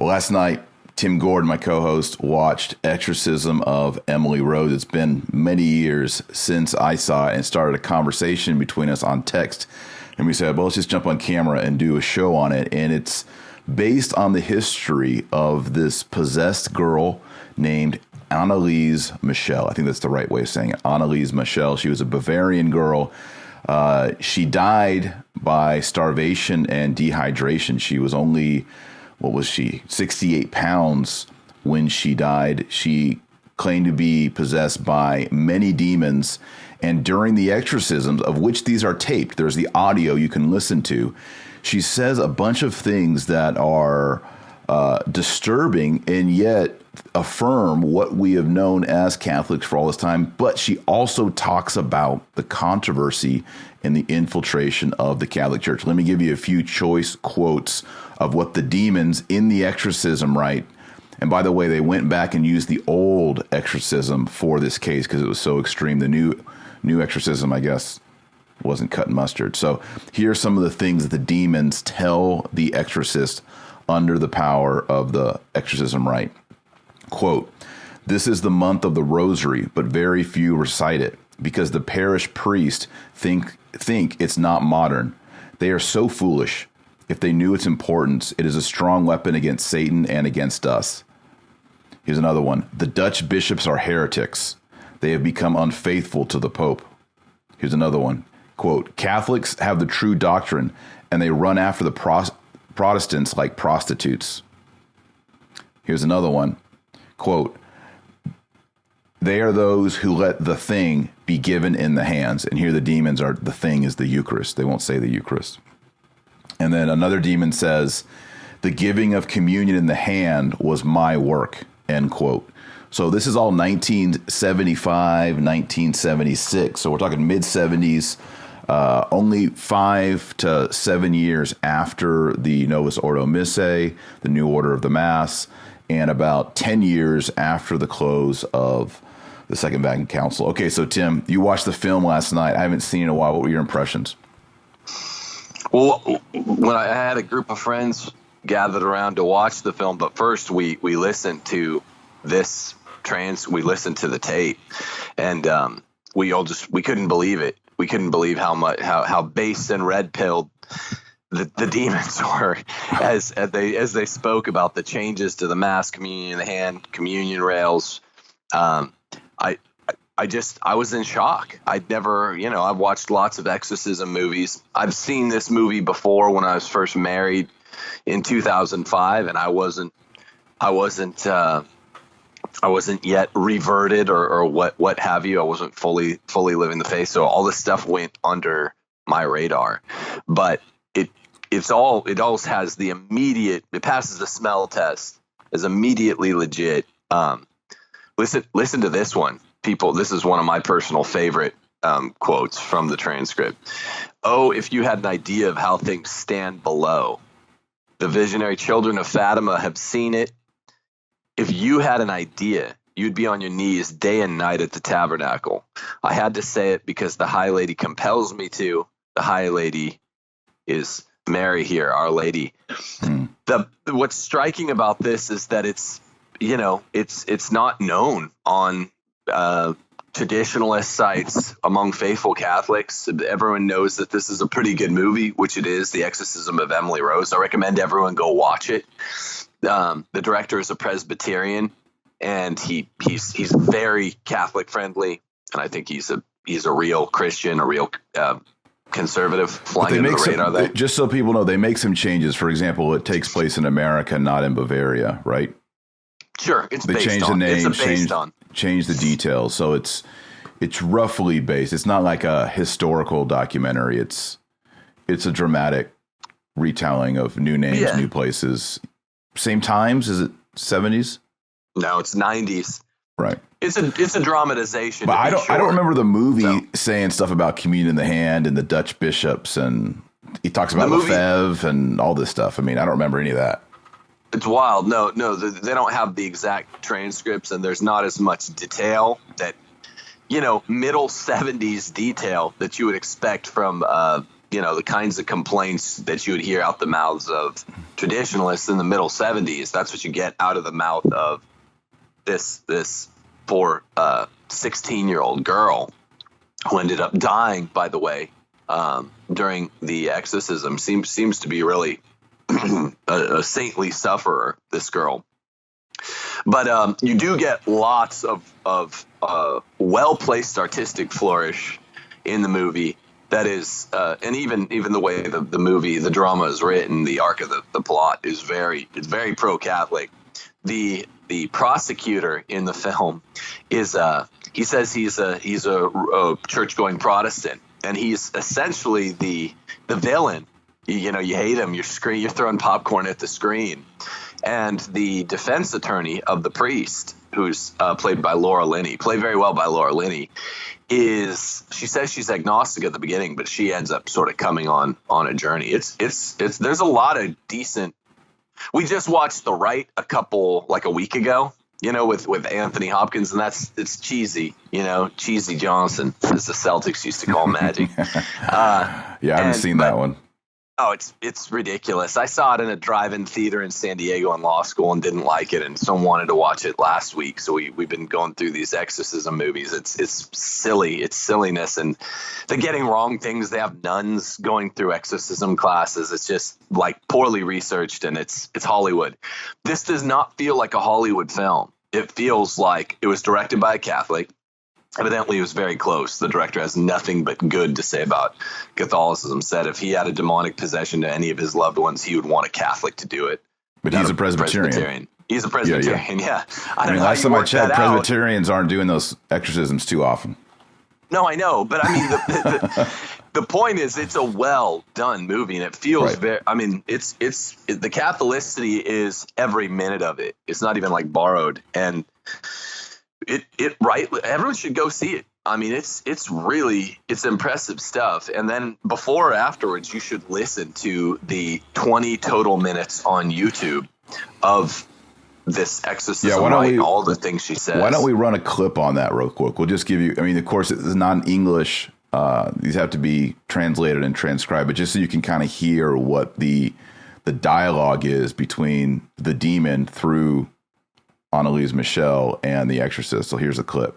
Well, last night, Tim Gordon, my co-host, watched Exorcism of Emily Rose. It's been many years since I saw it and started a conversation between us on text. And we said, well, let's just jump on camera and do a show on it. And it's based on the history of this possessed girl named Anneliese Michel. I think that's the right way of saying it. Anneliese Michel. She was a Bavarian girl. She died by starvation and dehydration. She was only, 68 pounds when she died. She claimed to be possessed by many demons. And during the exorcisms, of which these are taped, there's the audio you can listen to, she says a bunch of things that are disturbing and yet affirm what we have known as Catholics for all this time. But she also talks about the controversy and the infiltration of the Catholic Church. Let me give you a few choice quotes of what the demons in the exorcism write. And by the way, they went back and used the old exorcism for this case because it was so extreme. The new exorcism, I guess, wasn't cut mustard. So here are some of the things that the demons tell the exorcist under the power of the exorcism rite. Quote, "This is the month of the rosary, but very few recite it because the parish priest think it's not modern. They are so foolish. If they knew its importance, it is a strong weapon against Satan and against us." Here's another one. "The Dutch bishops are heretics. They have become unfaithful to the Pope." Here's another one. Quote, "Catholics have the true doctrine and they run after the Protestants like prostitutes." Here's another one. Quote, "They are those who let the thing be given in the hands." And here the demons are, the thing is the Eucharist. They won't say the Eucharist. And then another demon says, "The giving of communion in the hand was my work," end quote. So this is all 1975, 1976. So we're talking mid-70s, only 5 to 7 years after the Novus Ordo Missae, the New Order of the Mass, and about 10 years after the close of the Second Vatican Council. Okay, so Tim, you watched the film last night. I haven't seen it in a while. What were your impressions? Well, when I had a group of friends gathered around to watch the film, but first we listened to this we listened to the tape, and we couldn't believe it. We couldn't believe how based and red-pilled the demons were as they spoke about the changes to the Mass, communion in the hand, communion rails. I was in shock. I've watched lots of exorcism movies. I've seen this movie before when I was first married in 2005, and I wasn't yet reverted or what have you. I wasn't fully living the faith. So all this stuff went under my radar, but it always has the immediate, it passes the smell test as immediately legit. Listen to this one. People, this is one of my personal favorite quotes from the transcript. "Oh, if you had an idea of how things stand below. The visionary children of Fatima have seen it. If you had an idea, you'd be on your knees day and night at the tabernacle. I had to say it because the High Lady compels me to. The High Lady is Mary here, Our Lady." What's striking about this is that it's not known on traditionalist sites among faithful Catholics. Everyone knows that this is a pretty good movie, which it is, The Exorcism of Emily Rose. I recommend everyone go watch it. The director is a Presbyterian, and he's very Catholic friendly, and I think he's a real Christian, a real conservative, flying under the radar there. Just so people know, they make some changes. For example, it takes place in America, not in Bavaria, right? Sure, they changed the name, changed the details, so it's roughly based. It's not like a historical documentary. It's a dramatic retelling of new names, new places, same times. Is it 70s? No, it's 90s. Right. It's a dramatization. But I don't remember the movie saying stuff about communion in the hand and the Dutch bishops, and he talks about Lefebvre and all this stuff. I mean, I don't remember any of that. It's wild. No, they don't have the exact transcripts, and there's not as much detail that, middle 70s detail that you would expect from the kinds of complaints that you would hear out the mouths of traditionalists in the middle 70s. That's what you get out of the mouth of this poor 16-year-old girl who ended up dying, by the way, during the exorcism. Seems to be really a saintly sufferer, this girl. But you do get lots of well-placed artistic flourish in the movie. That is, and even the way the drama is written, the arc of the plot is very pro-Catholic. The prosecutor in the film is he says he's a church-going Protestant, and he's essentially the villain. You hate him. You're throwing popcorn at the screen. And the defense attorney of the priest, who's played very well by Laura Linney, she says she's agnostic at the beginning, but she ends up sort of coming on a journey. It's there's a lot of decent. We just watched The Right a week ago, with Anthony Hopkins, and it's cheesy, Cheesy Johnson, as the Celtics used to call Magic. I haven't seen that one. Oh, it's ridiculous. I saw it in a drive-in theater in San Diego in law school and didn't like it, and someone wanted to watch it last week. So we've been going through these exorcism movies. It's silly. It's silliness, and they're getting wrong things. They have nuns going through exorcism classes. It's just like poorly researched, and it's Hollywood. This does not feel like a Hollywood film. It feels like it was directed by a Catholic. Evidently, it was very close. The director has nothing but good to say about Catholicism. Said if he had a demonic possession to any of his loved ones, he would want a Catholic to do it. But he's a Presbyterian. He's a Presbyterian, yeah. I mean, last time I checked, Presbyterians aren't doing those exorcisms too often. No, I know. But I mean, the point is, it's a well-done movie, and it feels very – I mean, the Catholicity is every minute of it. It's not even like borrowed. And – everyone should go see it. I mean, it's impressive stuff. And then before or afterwards, you should listen to the 20 total minutes on YouTube of this exorcism, all the things she says. Why don't we run a clip on that real quick? We'll just give you, I mean, of course, it's not in English. These have to be translated and transcribed, but just so you can kind of hear what the dialogue is between the demon through Anneliese Michel and the Exorcist. So here's a clip.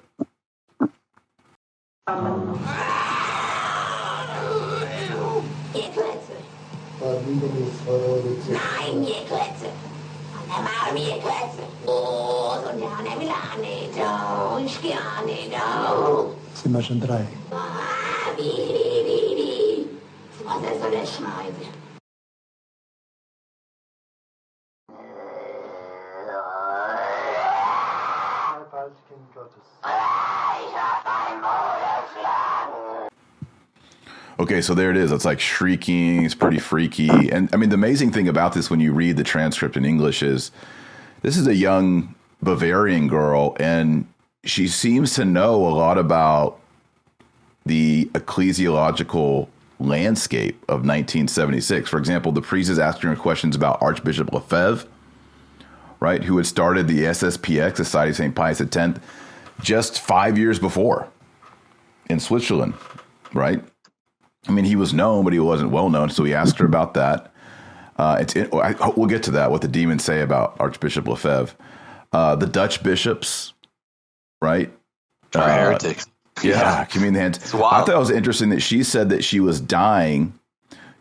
Okay, so there it is. It's like shrieking. It's pretty freaky. And I mean, the amazing thing about this when you read the transcript in English is this is a young Bavarian girl, and she seems to know a lot about the ecclesiological landscape of 1976. For example, the priest is asking her questions about Archbishop Lefebvre, right, who had started the SSPX, Society of St. Pius X, just 5 years before in Switzerland, right? I mean, he was known, but he wasn't well known. So he asked her about that. We'll get to that, what the demons say about Archbishop Lefebvre. The Dutch bishops, right? Heretics. Yeah, communion hands. I thought it was interesting that she said that she was dying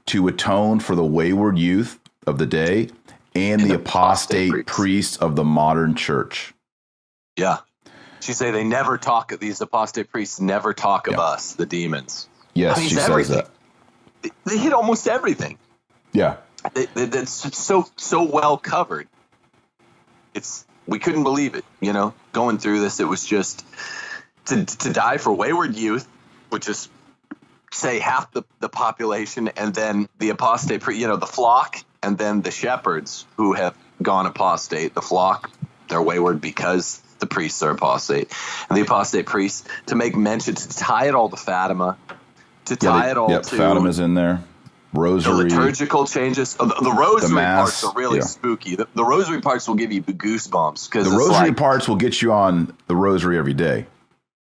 to atone for the wayward youth of the day and the apostate priests of the modern church. Yeah. She say these apostate priests never talk of us, the demons. Yes, she says that. They hit almost everything. Yeah. That's so well covered. We couldn't believe it, going through this. It was just to die for wayward youth, which is say half the population, and then the apostate, the flock, and then the shepherds who have gone apostate. The flock, they're wayward because the priests are apostate, and the apostate priests, to make mention, to tie it all to Fatima, to Fatima's in there. Rosary. The liturgical changes. The rosary parts are really spooky. The rosary parts will give you goosebumps. The rosary parts will get you on the rosary every day,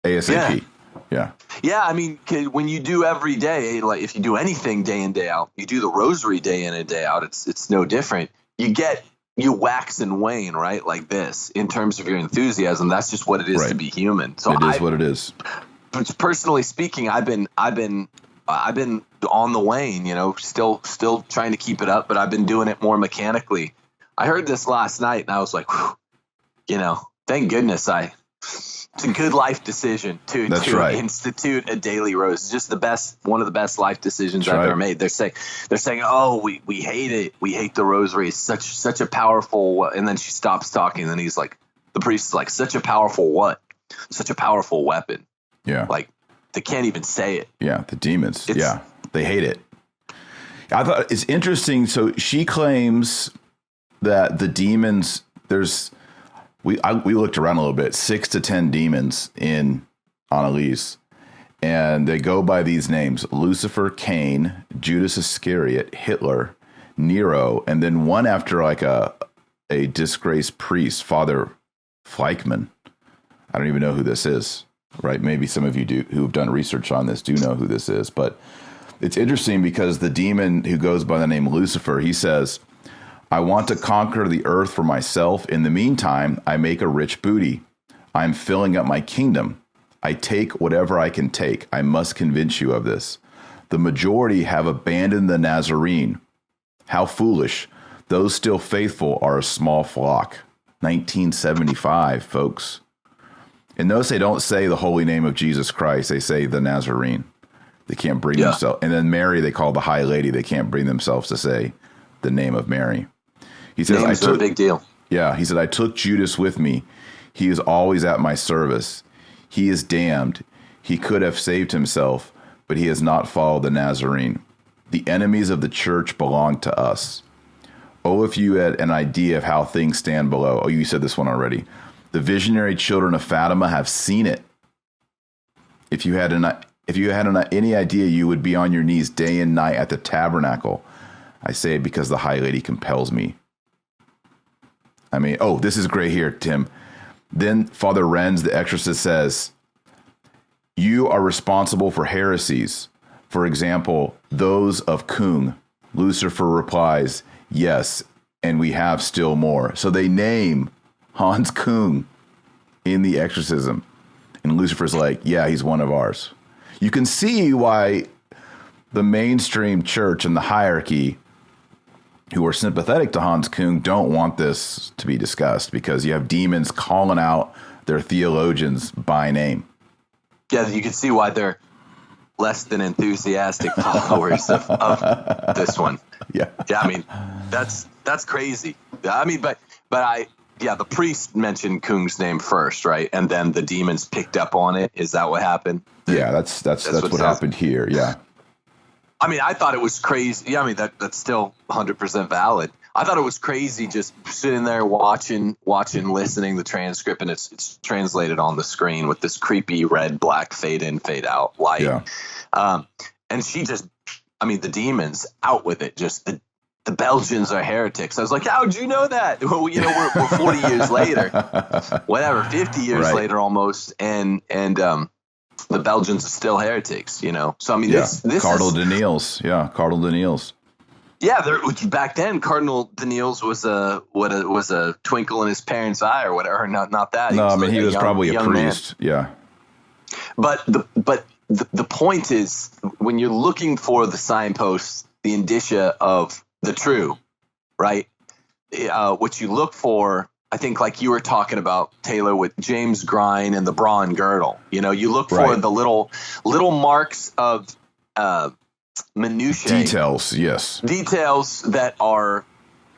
ASAP. Yeah. Yeah, I mean, when you do every day, like if you do anything day in, day out, you do the rosary day in and day out, it's no different. You wax and wane, right? Like this, in terms of your enthusiasm. That's just what it is to be human. So it is what it is. Personally speaking, I've been on the wane, still trying to keep it up, but I've been doing it more mechanically. I heard this last night and I was like, whew, thank goodness it's a good life decision to institute a daily rose. It's just one of the best life decisions I've ever made. They're saying, oh, we hate it. We hate the rosary. It's such a powerful, and then she stops talking. And then the priest is like, such a powerful what? Such a powerful weapon. Yeah. Like they can't even say it. Yeah. The demons. They hate it. I thought it's interesting. So she claims that the demons, we looked around a little bit, 6 to 10 demons in Anneliese, and they go by these names: Lucifer, Cain, Judas Iscariot, Hitler, Nero, and then one after like a disgraced priest, Father Fleischmann. I don't even know who this is, right? Maybe some of you who have done research on this do know who this is, but it's interesting because the demon who goes by the name Lucifer, he says, I want to conquer the earth for myself. In the meantime, I make a rich booty. I'm filling up my kingdom. I take whatever I can take. I must convince you of this. The majority have abandoned the Nazarene. How foolish. Those still faithful are a small flock. 1975, folks. And notice they don't say the holy name of Jesus Christ. They say the Nazarene. They can't bring themselves. And then Mary, they call the High Lady. They can't bring themselves to say the name of Mary. He says, names are a big deal. Yeah, he said, I took Judas with me. He is always at my service. He is damned. He could have saved himself, but he has not followed the Nazarene. The enemies of the church belong to us. Oh, if you had an idea of how things stand below. Oh, you said this one already. The visionary children of Fatima have seen it. If you had any idea, you would be on your knees day and night at the tabernacle. I say it because the High Lady compels me. I mean, this is great here, Tim. Then Father Renz, the exorcist, says, you are responsible for heresies. For example, those of Kung. Lucifer replies, yes, and we have still more. So they name Hans Kung in the exorcism. And Lucifer's like, yeah, he's one of ours. You can see why the mainstream church and the hierarchy who are sympathetic to Hans Kung don't want this to be discussed, because you have demons calling out their theologians by name. Yeah, you can see why they're less than enthusiastic followers of this one. Yeah. I mean, that's crazy. I mean, but the priest mentioned Kung's name first, right? And then the demons picked up on it. Is that what happened? Yeah, that's what happened here. Yeah. I mean, I thought it was crazy. Yeah, I mean, that's still 100% valid. I thought it was crazy just sitting there watching, listening the transcript, and it's translated on the screen with this creepy red, black, fade in, fade out light. Yeah. And she just, I mean, the demons out with it. Just the Belgians are heretics. I was like, how'd you know that? Well, we're 40 years later, whatever, 50 years later almost, and the Belgians are still heretics, So I mean, this Cardinal Daniels, Cardinal Daniels. Yeah, back then Cardinal Daniels was a twinkle in his parents' eye or whatever. Not that. No, he was probably a priest. Man. Yeah. But the point is, when you're looking for the signposts, the indicia of the true, right? What you look for, I think, like you were talking about, Taylor, with James Grine and the Braun girdle. You look for the little marks of minutiae. Details, yes. Details that are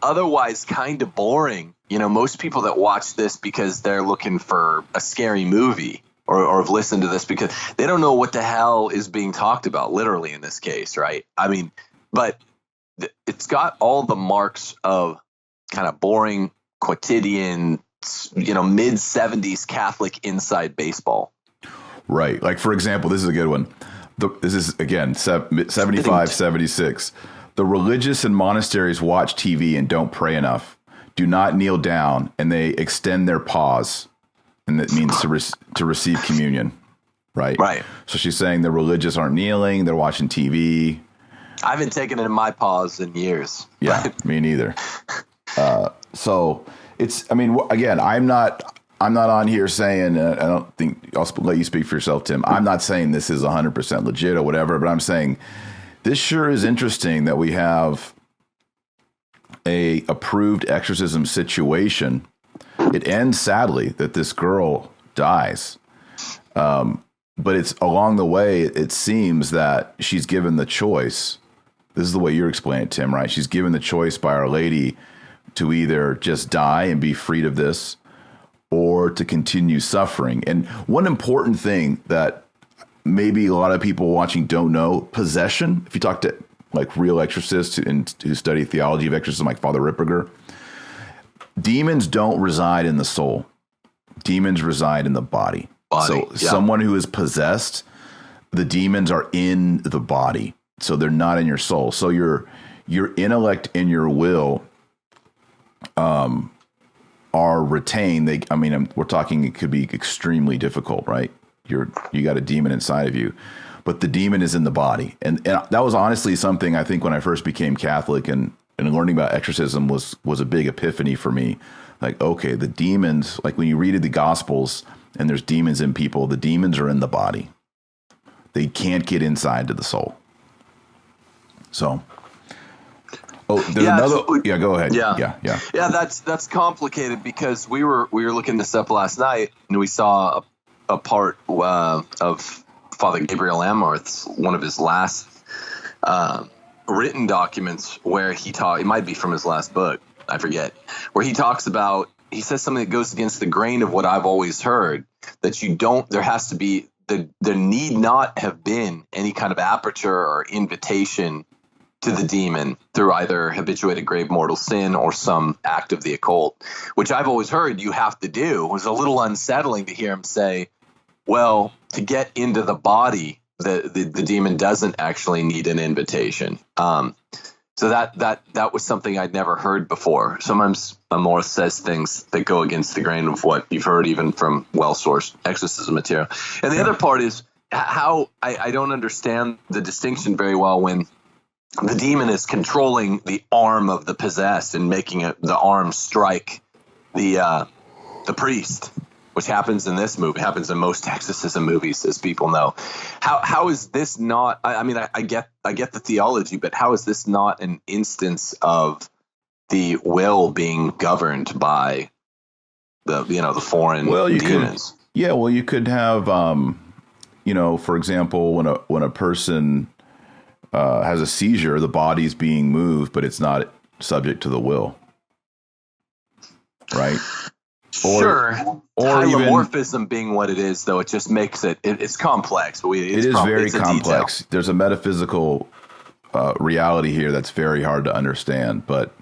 otherwise kind of boring. Most people that watch this because they're looking for a scary movie or have listened to this because they don't know what the hell is being talked about, literally, in this case, right? I mean, but it's got all the marks of kind of boring, quotidian, mid-70s Catholic inside baseball. Right. Like, for example, this is a good one. This is, again, 75, 76. The religious in monasteries watch TV and don't pray enough, do not kneel down, and they extend their paws. And that means to receive communion. right? Right. So she's saying the religious aren't kneeling, they're watching TV. I haven't taken it in my paws in years. Yeah, me neither. So it's, I mean, again, I'm not on here saying, I don't think, I'll let you speak for yourself, Tim. I'm not saying this is 100% legit or whatever, but I'm saying this sure is interesting that we have a approved exorcism situation. It ends sadly that this girl dies. But it's along the way, it seems that she's given the choice. This is the way you're explaining it, Tim, right? She's given the choice by Our Lady to either just die and be freed of this or to continue suffering. And one important thing that maybe a lot of people watching don't know, possession, if you talk to like real exorcists who study theology of exorcism, like Father Ripperger, demons don't reside in the soul. Demons reside in the body. So someone who is possessed, the demons are in the body. So they're not in your soul. So your intellect and your will are retained. We're talking, it could be extremely difficult, right? You got a demon inside of you, but the demon is in the body. And that was honestly something I think when I first became Catholic and learning about exorcism was a big epiphany for me. Like, okay, the demons, like when you read the Gospels and there's demons in people, the demons are in the body. They can't get inside to the soul. So, there's another. Yeah, go ahead. Yeah. That's complicated because we were looking this up last night and we saw a part of Father Gabriel Amorth's, one of his last written documents where it might be from his last book, I forget, where he talks about, he says something that goes against the grain of what I've always heard, that there has to be, there need not have been any kind of aperture or invitation to the demon through either habituated grave mortal sin or some act of the occult, which I've always heard you have to do. It was a little unsettling to hear him say, well, to get into the body, the demon doesn't actually need an invitation. So that was something I'd never heard before. Sometimes Amorth says things that go against the grain of what you've heard even from well-sourced exorcism material. And the other part is how I don't understand the distinction very well when the demon is controlling the arm of the possessed and making the arm strike the priest, which happens in this movie, happens in most exorcism movies, as people know. How is this not? I mean, I get the theology, but how is this not an instance of the will being governed by the foreign demons? You could have, for example, when a person has a seizure, the body's being moved, but it's not subject to the will, right? Sure. Or Hylomorphism being what it is, though, it just makes it's complex. But it is very complex. Detail. There's a metaphysical reality here that's very hard to understand. But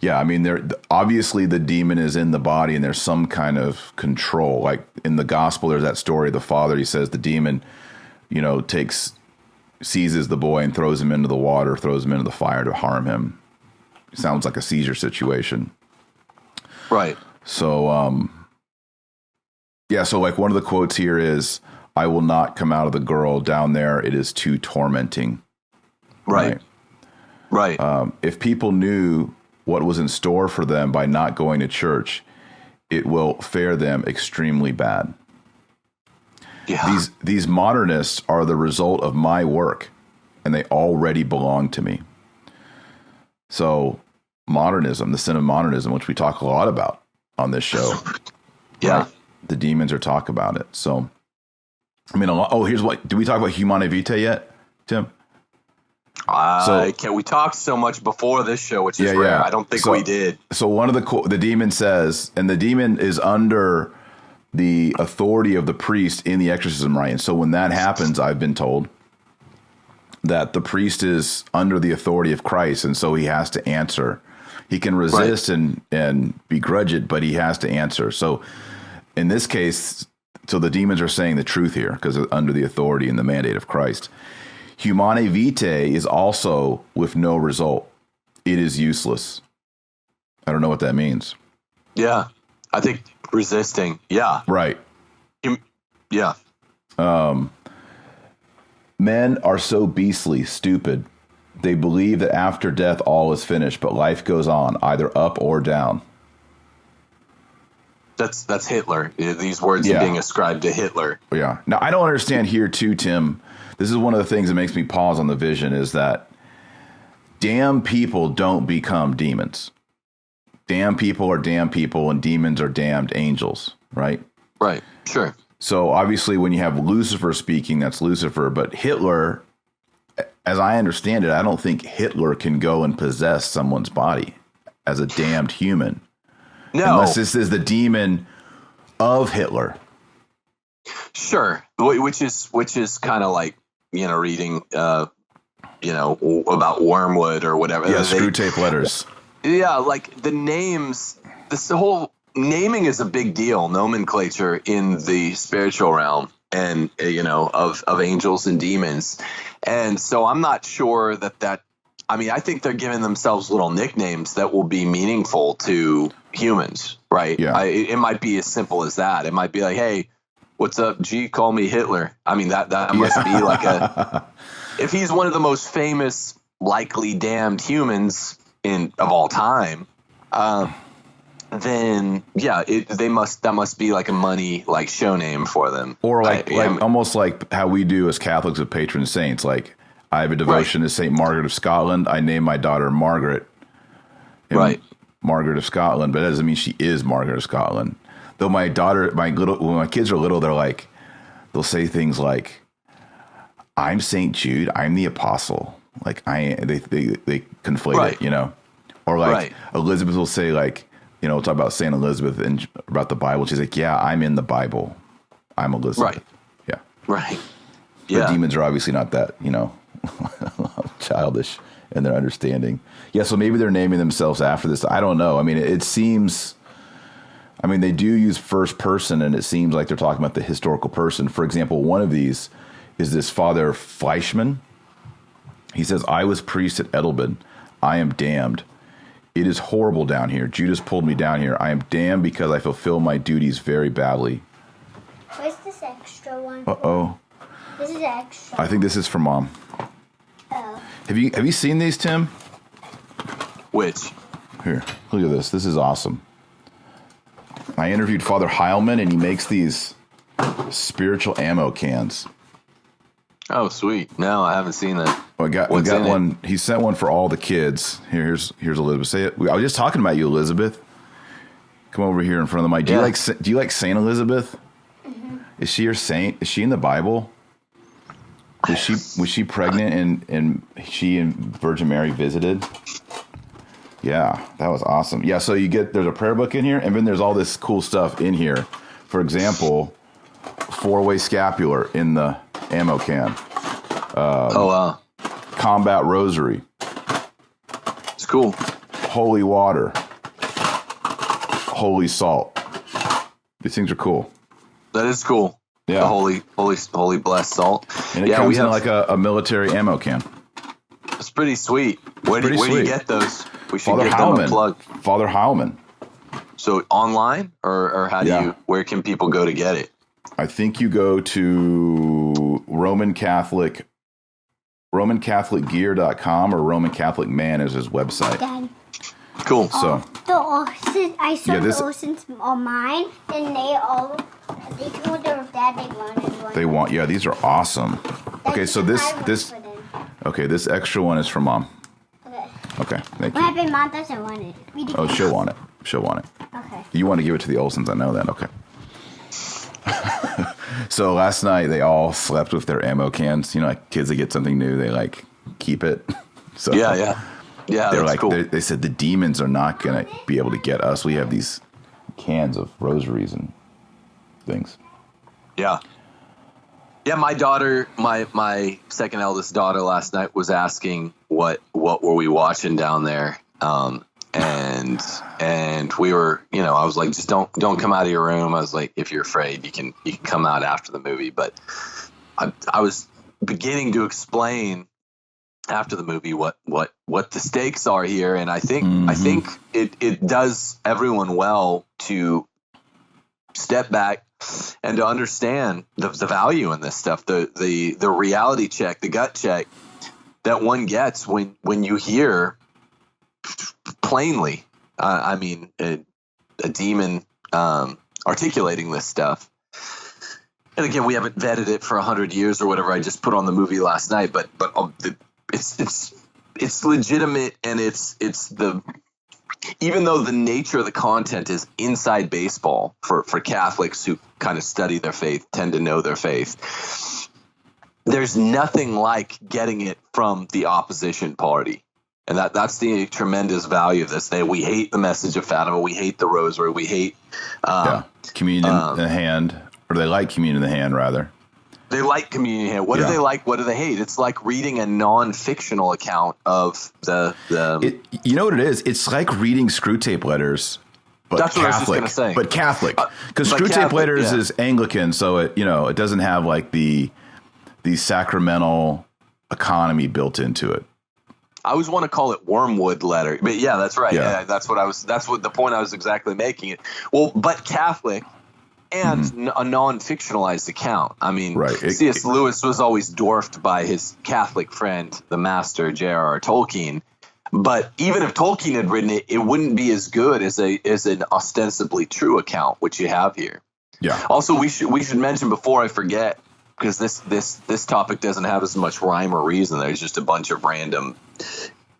yeah, I mean, obviously the demon is in the body and there's some kind of control. Like in the gospel, there's that story of the father. He says the demon, seizes the boy and throws him into the water, throws him into the fire to harm him. Sounds like a seizure situation. Right. So, so like one of the quotes here is, I will not come out of the girl down there. It is too tormenting. Right. If people knew what was in store for them by not going to church, it will fare them extremely bad. Yeah. These modernists are the result of my work, and they already belong to me. So modernism, the sin of modernism, which we talk a lot about on this show. Yeah. Right? The demons are talk about it. So, I mean, here's what, did we talk about Humanae Vitae yet, Tim? We talked so much before this show, which is rare. I don't think we did. So one of the demon says, and the demon is under the authority of the priest in the exorcism rite. And so when that happens, I've been told that the priest is under the authority of Christ. And so he has to answer. He can resist and begrudge it, but he has to answer. So in this case, so the demons are saying the truth here because they're under the authority and the mandate of Christ. Humanae Vitae is also with no result. It is useless. I don't know what that means. Yeah, I think resisting. Yeah. Right. Yeah. Men are so beastly, stupid. They believe that after death all is finished, but life goes on, either up or down. That's Hitler. These words are being ascribed to Hitler. Yeah. Now, I don't understand here, too, Tim. This is one of the things that makes me pause on the vision is that damn people don't become demons. Damn people are damn people, and demons are damned angels, right? Right. Sure. So, obviously, when you have Lucifer speaking, that's Lucifer. But Hitler, as I understand it, I don't think Hitler can go and possess someone's body as a damned human. No. Unless this is the demon of Hitler. Sure. Which is kind of like, reading, about Wormwood or whatever. Yeah, screw tape letters. Yeah, like the names, this whole naming is a big deal, nomenclature in the spiritual realm and, of angels and demons. And so I'm not sure that I think they're giving themselves little nicknames that will be meaningful to humans, right? Yeah. It might be as simple as that. It might be like, hey, what's up, G? Call me Hitler. I mean, that must be like if he's one of the most famous, likely damned humans of all time, then that must be like a money like show name for them, or almost like how we do as Catholics with patron saints. Like I have a devotion to Saint Margaret of Scotland. I named my daughter Margaret, right? Margaret of Scotland, but that doesn't mean she is Margaret of Scotland. Though when my kids are little, they'll say things like, "I'm Saint Jude. I'm the apostle." Like they conflate it, or like Elizabeth will say like, we'll talk about Saint Elizabeth and about the Bible. She's like, "Yeah, I'm in the Bible. I'm Elizabeth." Right. Yeah. Right. Yeah. But demons are obviously not that, childish in their understanding. Yeah. So maybe they're naming themselves after this. I don't know. I mean, it seems. I mean, they do use first person, and it seems like they're talking about the historical person. For example, one of these is this Father Fleischmann. He says, "I was priest at Edelman. I am damned. It is horrible down here. Judas pulled me down here. I am damned because I fulfill my duties very badly." Where's this extra one? Uh-oh. This is extra. I think this is for Mom. Oh. Have you seen these, Tim? Which? Here, look at this. This is awesome. I interviewed Father Heilmann, and he makes these spiritual ammo cans. Oh, sweet. No, I haven't seen that. Well, we got one. He sent one for all the kids. Here's Elizabeth. Say it. I was just talking about you, Elizabeth. Come over here in front of the mic. Do you like Saint Elizabeth? Mm-hmm. Is she your saint? Is she in the Bible? Was she pregnant and she and Virgin Mary visited? Yeah, that was awesome. Yeah, so there's a prayer book in here, and then there's all this cool stuff in here. For example, 4-way scapular in the ammo can. Oh, wow. Combat rosary. It's cool. Holy water. Holy salt. These things are cool. That is cool. Yeah. The holy blessed salt. And it comes in like a military ammo can. It's pretty sweet. Where do you get those? We should Father give Heilmann. them a plug. Father Heilmann. So online or where can people go to get it? I think you go to Roman Catholic gear.com, or Roman Catholic Man is his website. Dad. Cool. So I saw the Olsons on mine, and they told their dad they wanted one. These are awesome. Okay, so this extra one is for Mom. Okay, thank you. What happened? Mom doesn't want it. Oh, she'll want it. Okay. You want to give it to the Olsons, I know that. Okay. So last night they all slept with their ammo cans. Like kids that get something new, they like keep it. So yeah. They're like, cool. they said the demons are not going to be able to get us. We have these cans of rosaries and things. Yeah. Yeah, my daughter, my second eldest daughter last night was asking what were we watching down there. And we were, I was like, just don't come out of your room. I was like, if you're afraid, you can come out after the movie. But I was beginning to explain after the movie what the stakes are here, and I think it does everyone well to step back, and to understand the value in this stuff, the reality check, the gut check that one gets when you hear plainly, a demon articulating this stuff. And again, we haven't vetted it for 100 years or whatever. I just put on the movie last night, but it's legitimate, and it's the, even though the nature of the content is inside baseball for Catholics who kind of study their faith, tend to know their faith, there's nothing like getting it from the opposition party. And that's the tremendous value of this. We hate the Message of Fatima. We hate the Rosary. We hate communion in the hand, or they like communion in the hand, rather. They like communion in the hand. What do they like? What do they hate? It's like reading a non-fictional account of the you know what it is? It's like reading screw tape letters, but that's Catholic. What I was just going to say. But Catholic, because screw tape letters is Anglican, so it doesn't have like the sacramental economy built into it. I always want to call it wormwood letter, but yeah, that's right. Yeah, that's what the point I was exactly making it. Well, but Catholic and a non-fictionalized account. I mean, right. C.S. Lewis was always dwarfed by his Catholic friend, the master J.R.R. Tolkien. But even if Tolkien had written it, it wouldn't be as good as an ostensibly true account, which you have here. Yeah. Also, we should mention before I forget, because this topic doesn't have as much rhyme or reason. There's just a bunch of random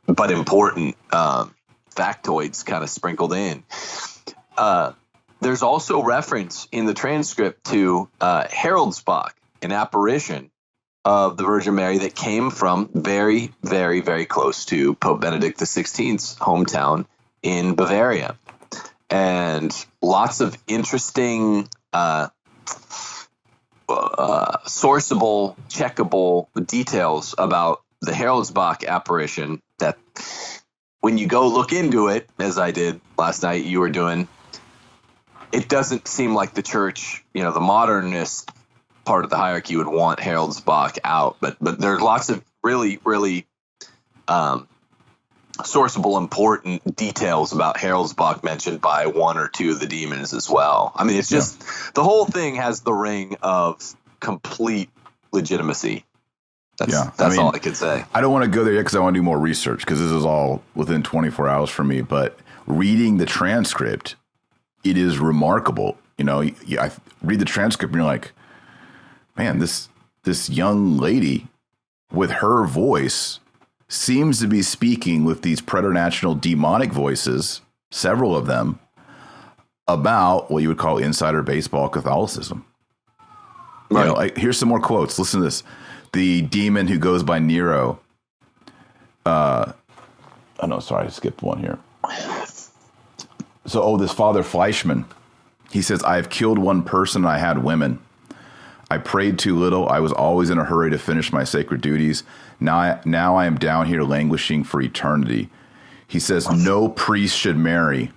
but important factoids kind of sprinkled in. There's also reference in the transcript to Heroldsbach, an apparition of the Virgin Mary that came from very, very, very close to Pope Benedict XVI's hometown in Bavaria. And lots of interesting sourceable, checkable details about the Heroldsbach apparition that when you go look into it, as I did last night, you were doing, it doesn't seem like the church, the modernist part of the hierarchy would want Heroldsbach out, but there's lots of really, really sourceable, important details about Heroldsbach mentioned by one or two of the demons as well. I mean, it's just the whole thing has the ring of complete legitimacy. That's all I could say. I don't want to go there yet because I want to do more research, because this is all within 24 hours for me. But reading the transcript, it is remarkable. I read the transcript and you're like, man, this young lady with her voice seems to be speaking with these preternatural demonic voices, several of them, about what you would call insider baseball Catholicism. Right. Here's some more quotes. Listen to this. The demon who goes by Nero. I skipped one here. So, this Father Fleischmann, he says, I have killed one person and I had women. I prayed too little. I was always in a hurry to finish my sacred duties. Now I am down here languishing for eternity. He says, no priest should marry.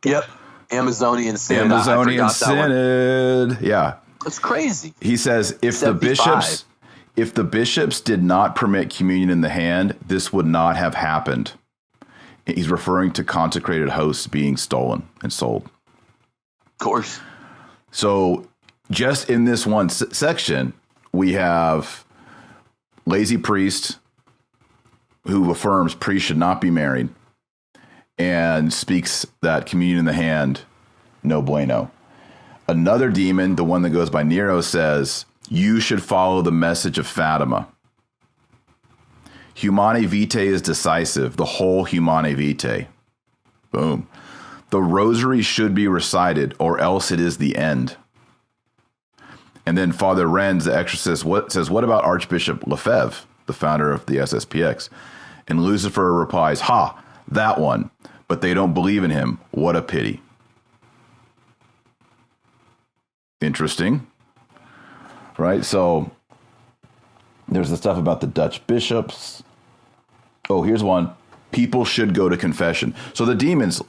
Yep. Amazonian Synod. Amazonian Synod. Yeah. That's crazy. He says, if the bishops did not permit communion in the hand, this would not have happened. He's referring to consecrated hosts being stolen and sold. Of course. So just in this one section, we have lazy priest who affirms priests should not be married and speaks that communion in the hand, no bueno. Another demon, the one that goes by Nero, says, you should follow the message of Fatima. Humanae Vitae is decisive, the whole Humanae Vitae. Boom. The rosary should be recited, or else it is the end. And then Father Renz, the exorcist, says, what about Archbishop Lefebvre, the founder of the SSPX? And Lucifer replies, that one. But they don't believe in him. What a pity. Interesting. Right? So there's the stuff about the Dutch bishops. Oh, here's one. People should go to confession. So the demons,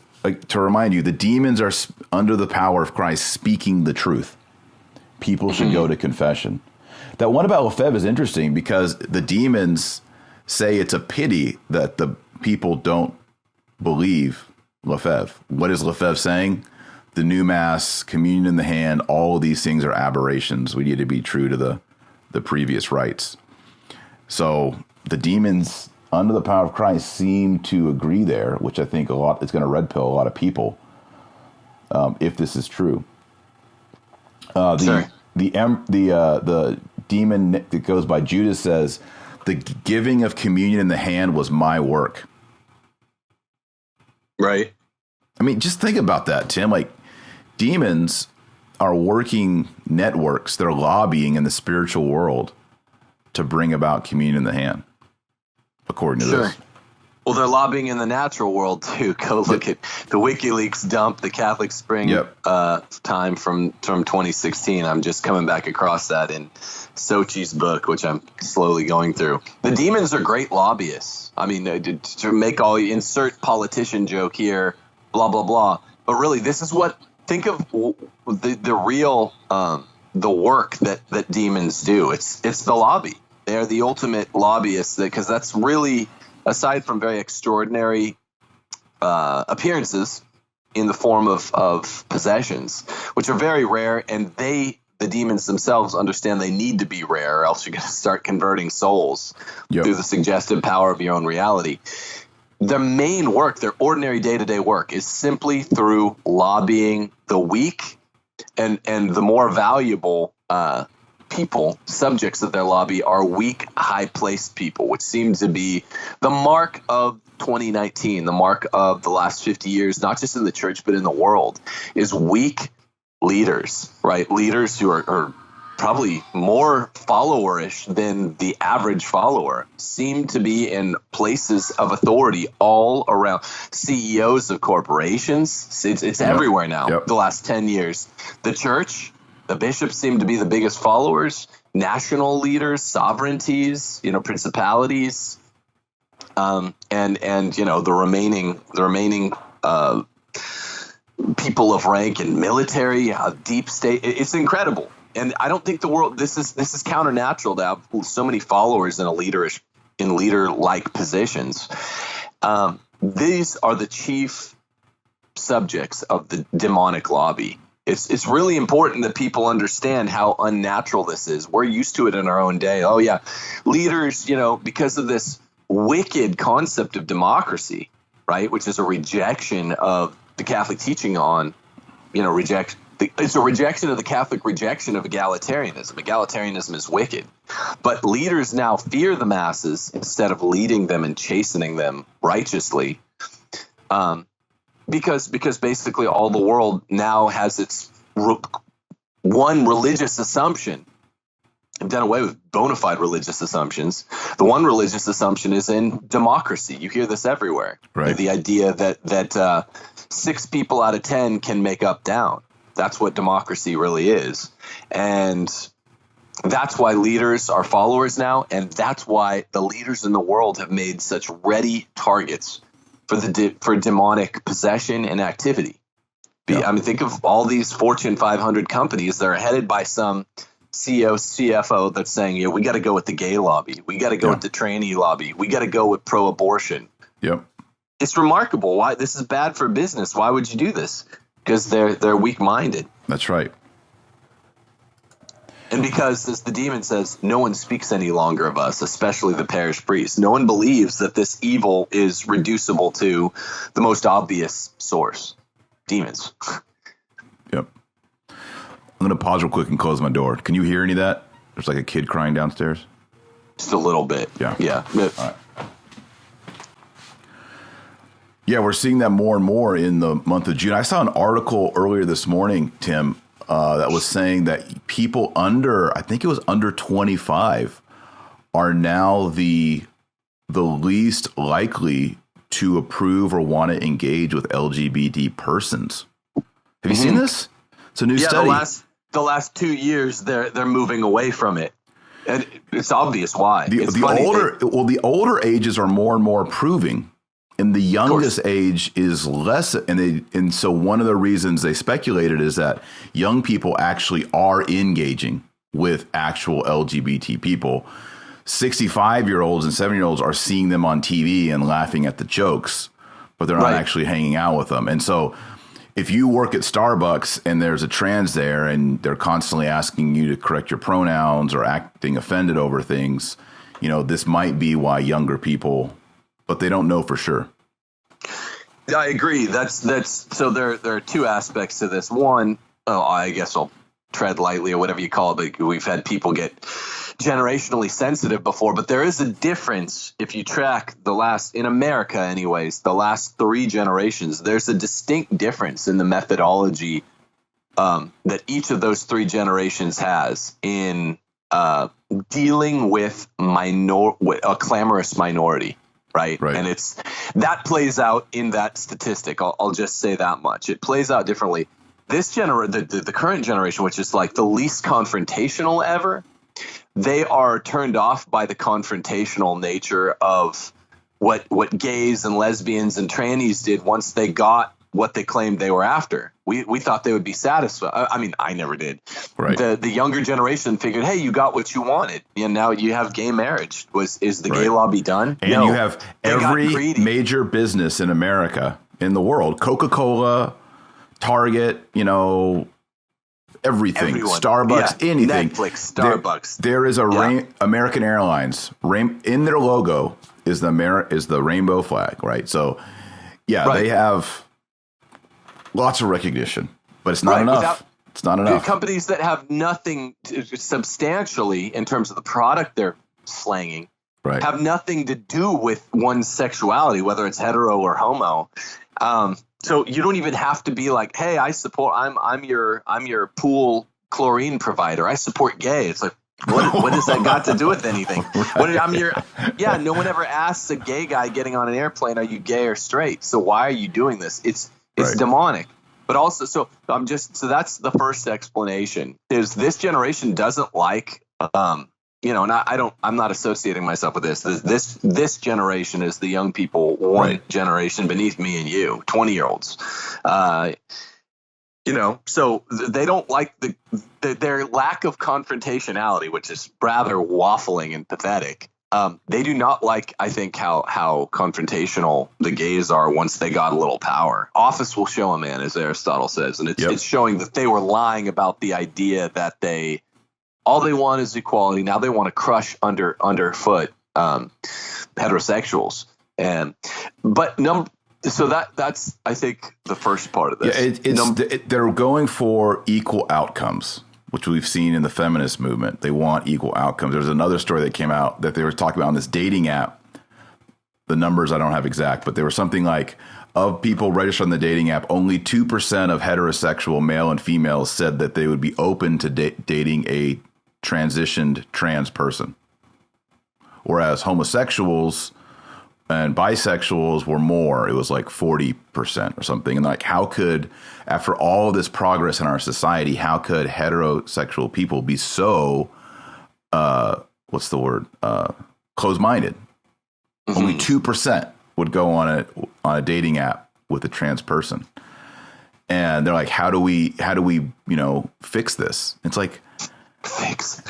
to remind you, the demons are under the power of Christ speaking the truth. People should go to confession. That one about Lefebvre is interesting because the demons say it's a pity that the people don't believe Lefebvre. What is Lefebvre saying? the new mass, communion in the hand, all of these things are aberrations. We need to be true to the previous rites. So the demons under the power of Christ seem to agree there, which I think it's going to red pill a lot of people if this is true. The demon that goes by Judas says, the giving of communion in the hand was my work. Right. I mean, just think about that, Tim. Like, demons are working networks. They're lobbying in the spiritual world to bring about communion in the hand, according to this. Well, they're lobbying in the natural world, too. Go look at the WikiLeaks dump, the Catholic Spring time from 2016. I'm just coming back across that in Sochi's book, which I'm slowly going through. The demons are great lobbyists. I mean, to make insert politician joke here, blah, blah, blah. But really, this is think of the real, the work that demons do. It's the lobby. They're the ultimate lobbyists, because that's really, aside from very extraordinary appearances in the form of possessions, which are very rare, and the demons themselves understand they need to be rare, or else you're going to start converting souls through the suggestive power of your own reality. Their main work, their ordinary day-to-day work, is simply through lobbying the weak and the more valuable people. Subjects of their lobby are weak, high-placed people, which seem to be the mark of 2019, the mark of the last 50 years, not just in the church, but in the world, is weak leaders, right? Leaders who are probably more followerish than the average follower, seem to be in places of authority all around. CEOs of corporations, it's everywhere now. The last 10 years. The church, the bishops seem to be the biggest followers. National leaders, sovereignties, principalities, and the remaining people of rank and military, deep state. It's incredible. And I don't think the world, this is counternatural to have so many followers in leader-like positions. These are the chief subjects of the demonic lobby. It's really important that people understand how unnatural this is. We're used to it in our own day. Oh yeah, leaders, because of this wicked concept of democracy, right, which is a rejection of the Catholic teaching on, it's a rejection of the Catholic rejection of egalitarianism. Egalitarianism is wicked. But leaders now fear the masses instead of leading them and chastening them righteously. Because basically all the world now has its one religious assumption. I've done away with bona fide religious assumptions. The one religious assumption is in democracy. You hear this everywhere. Right. The idea that 6 people out of 10 can make up down. That's what democracy really is. And that's why leaders are followers now. And that's why the leaders in the world have made such ready targets for demonic possession and activity. I mean, think of all these Fortune 500 companies that are headed by some CEO, CFO that's saying, we got to go with the gay lobby. We got to go with the tranny lobby. We got to go with pro-abortion. Yep. It's remarkable. Why this is bad for business. Why would you do this? Because they're weak-minded. That's right. And because, as the demon says, no one speaks any longer of us, especially the parish priest. No one believes that this evil is reducible to the most obvious source, demons. Yep. I'm going to pause real quick and close my door. Can you hear any of that? There's like a kid crying downstairs. Just a little bit. Yeah. Yeah. All right. Yeah, we're seeing that more and more in the month of June. I saw an article earlier this morning, Tim, that was saying that people under 25 are now the least likely to approve or want to engage with LGBT persons. Have you seen this? It's a new study. The last 2 years, they're moving away from it. And it's obvious why. The older ages are more and more approving. And the youngest age is less, and so one of the reasons they speculated is that young people actually are engaging with actual LGBT people. 65-year-olds and 70-year-olds are seeing them on TV and laughing at the jokes, but they're not actually hanging out with them. And so if you work at Starbucks and there's a trans there and they're constantly asking you to correct your pronouns or acting offended over things, this might be why younger people, but they don't know for sure. I agree. That's so there are two aspects to this. One, I guess I'll tread lightly or whatever you call it, but we've had people get generationally sensitive before, but there is a difference if you track in America anyways, the last 3 generations. There's a distinct difference in the methodology that each of those 3 generations has in dealing with a clamorous minority. Right. And that plays out in that statistic. I'll just say that much. It plays out differently. The current generation, which is like the least confrontational ever, they are turned off by the confrontational nature of what gays and lesbians and trannies did once they got what they claimed they were after. We thought they would be satisfied. I mean, I never did. Right. The younger generation figured, hey, you got what you wanted. And now you have gay marriage. Is the gay lobby done? And no, you have every major business in America, in the world, Coca-Cola, Target, everything, everyone. Starbucks, anything. Netflix, Starbucks. There is American Airlines. In their logo is the rainbow flag, right? So, they have lots of recognition, but it's not enough. It's not enough. Companies that have nothing substantially in terms of the product they're slanging have nothing to do with one's sexuality, whether it's hetero or homo. So you don't even have to be like, hey, I support. I'm your pool chlorine provider. I support gay. It's like, what has that got to do with anything? No one ever asks a gay guy getting on an airplane, are you gay or straight? So why are you doing this? It's demonic. But also, that's the first explanation is this generation doesn't like, and I'm not associating myself with this. This generation is the young people, one generation beneath me and you, 20-year-olds. So they don't like their lack of confrontationality, which is rather waffling and pathetic. They do not like, I think, how confrontational the gays are once they got a little power. Office will show a man, as Aristotle says, and it's showing that they were lying about the idea that all they want is equality. Now they want to crush underfoot heterosexuals, so that's I think the first part of this. They're going for equal outcomes, which we've seen in the feminist movement. They want equal outcomes. There's another story that came out that they were talking about on this dating app. The numbers I don't have exact, but they were something like, of people registered on the dating app, only 2% of heterosexual male and females said that they would be open to dating a transitioned trans person. Whereas homosexuals and bisexuals were more. It was like 40% or something. And like, how could, after all this progress in our society, how could heterosexual people be so, closed-minded? Mm-hmm. Only 2% would go on a dating app with a trans person. And they're like, how do we, fix this? It's like, fix.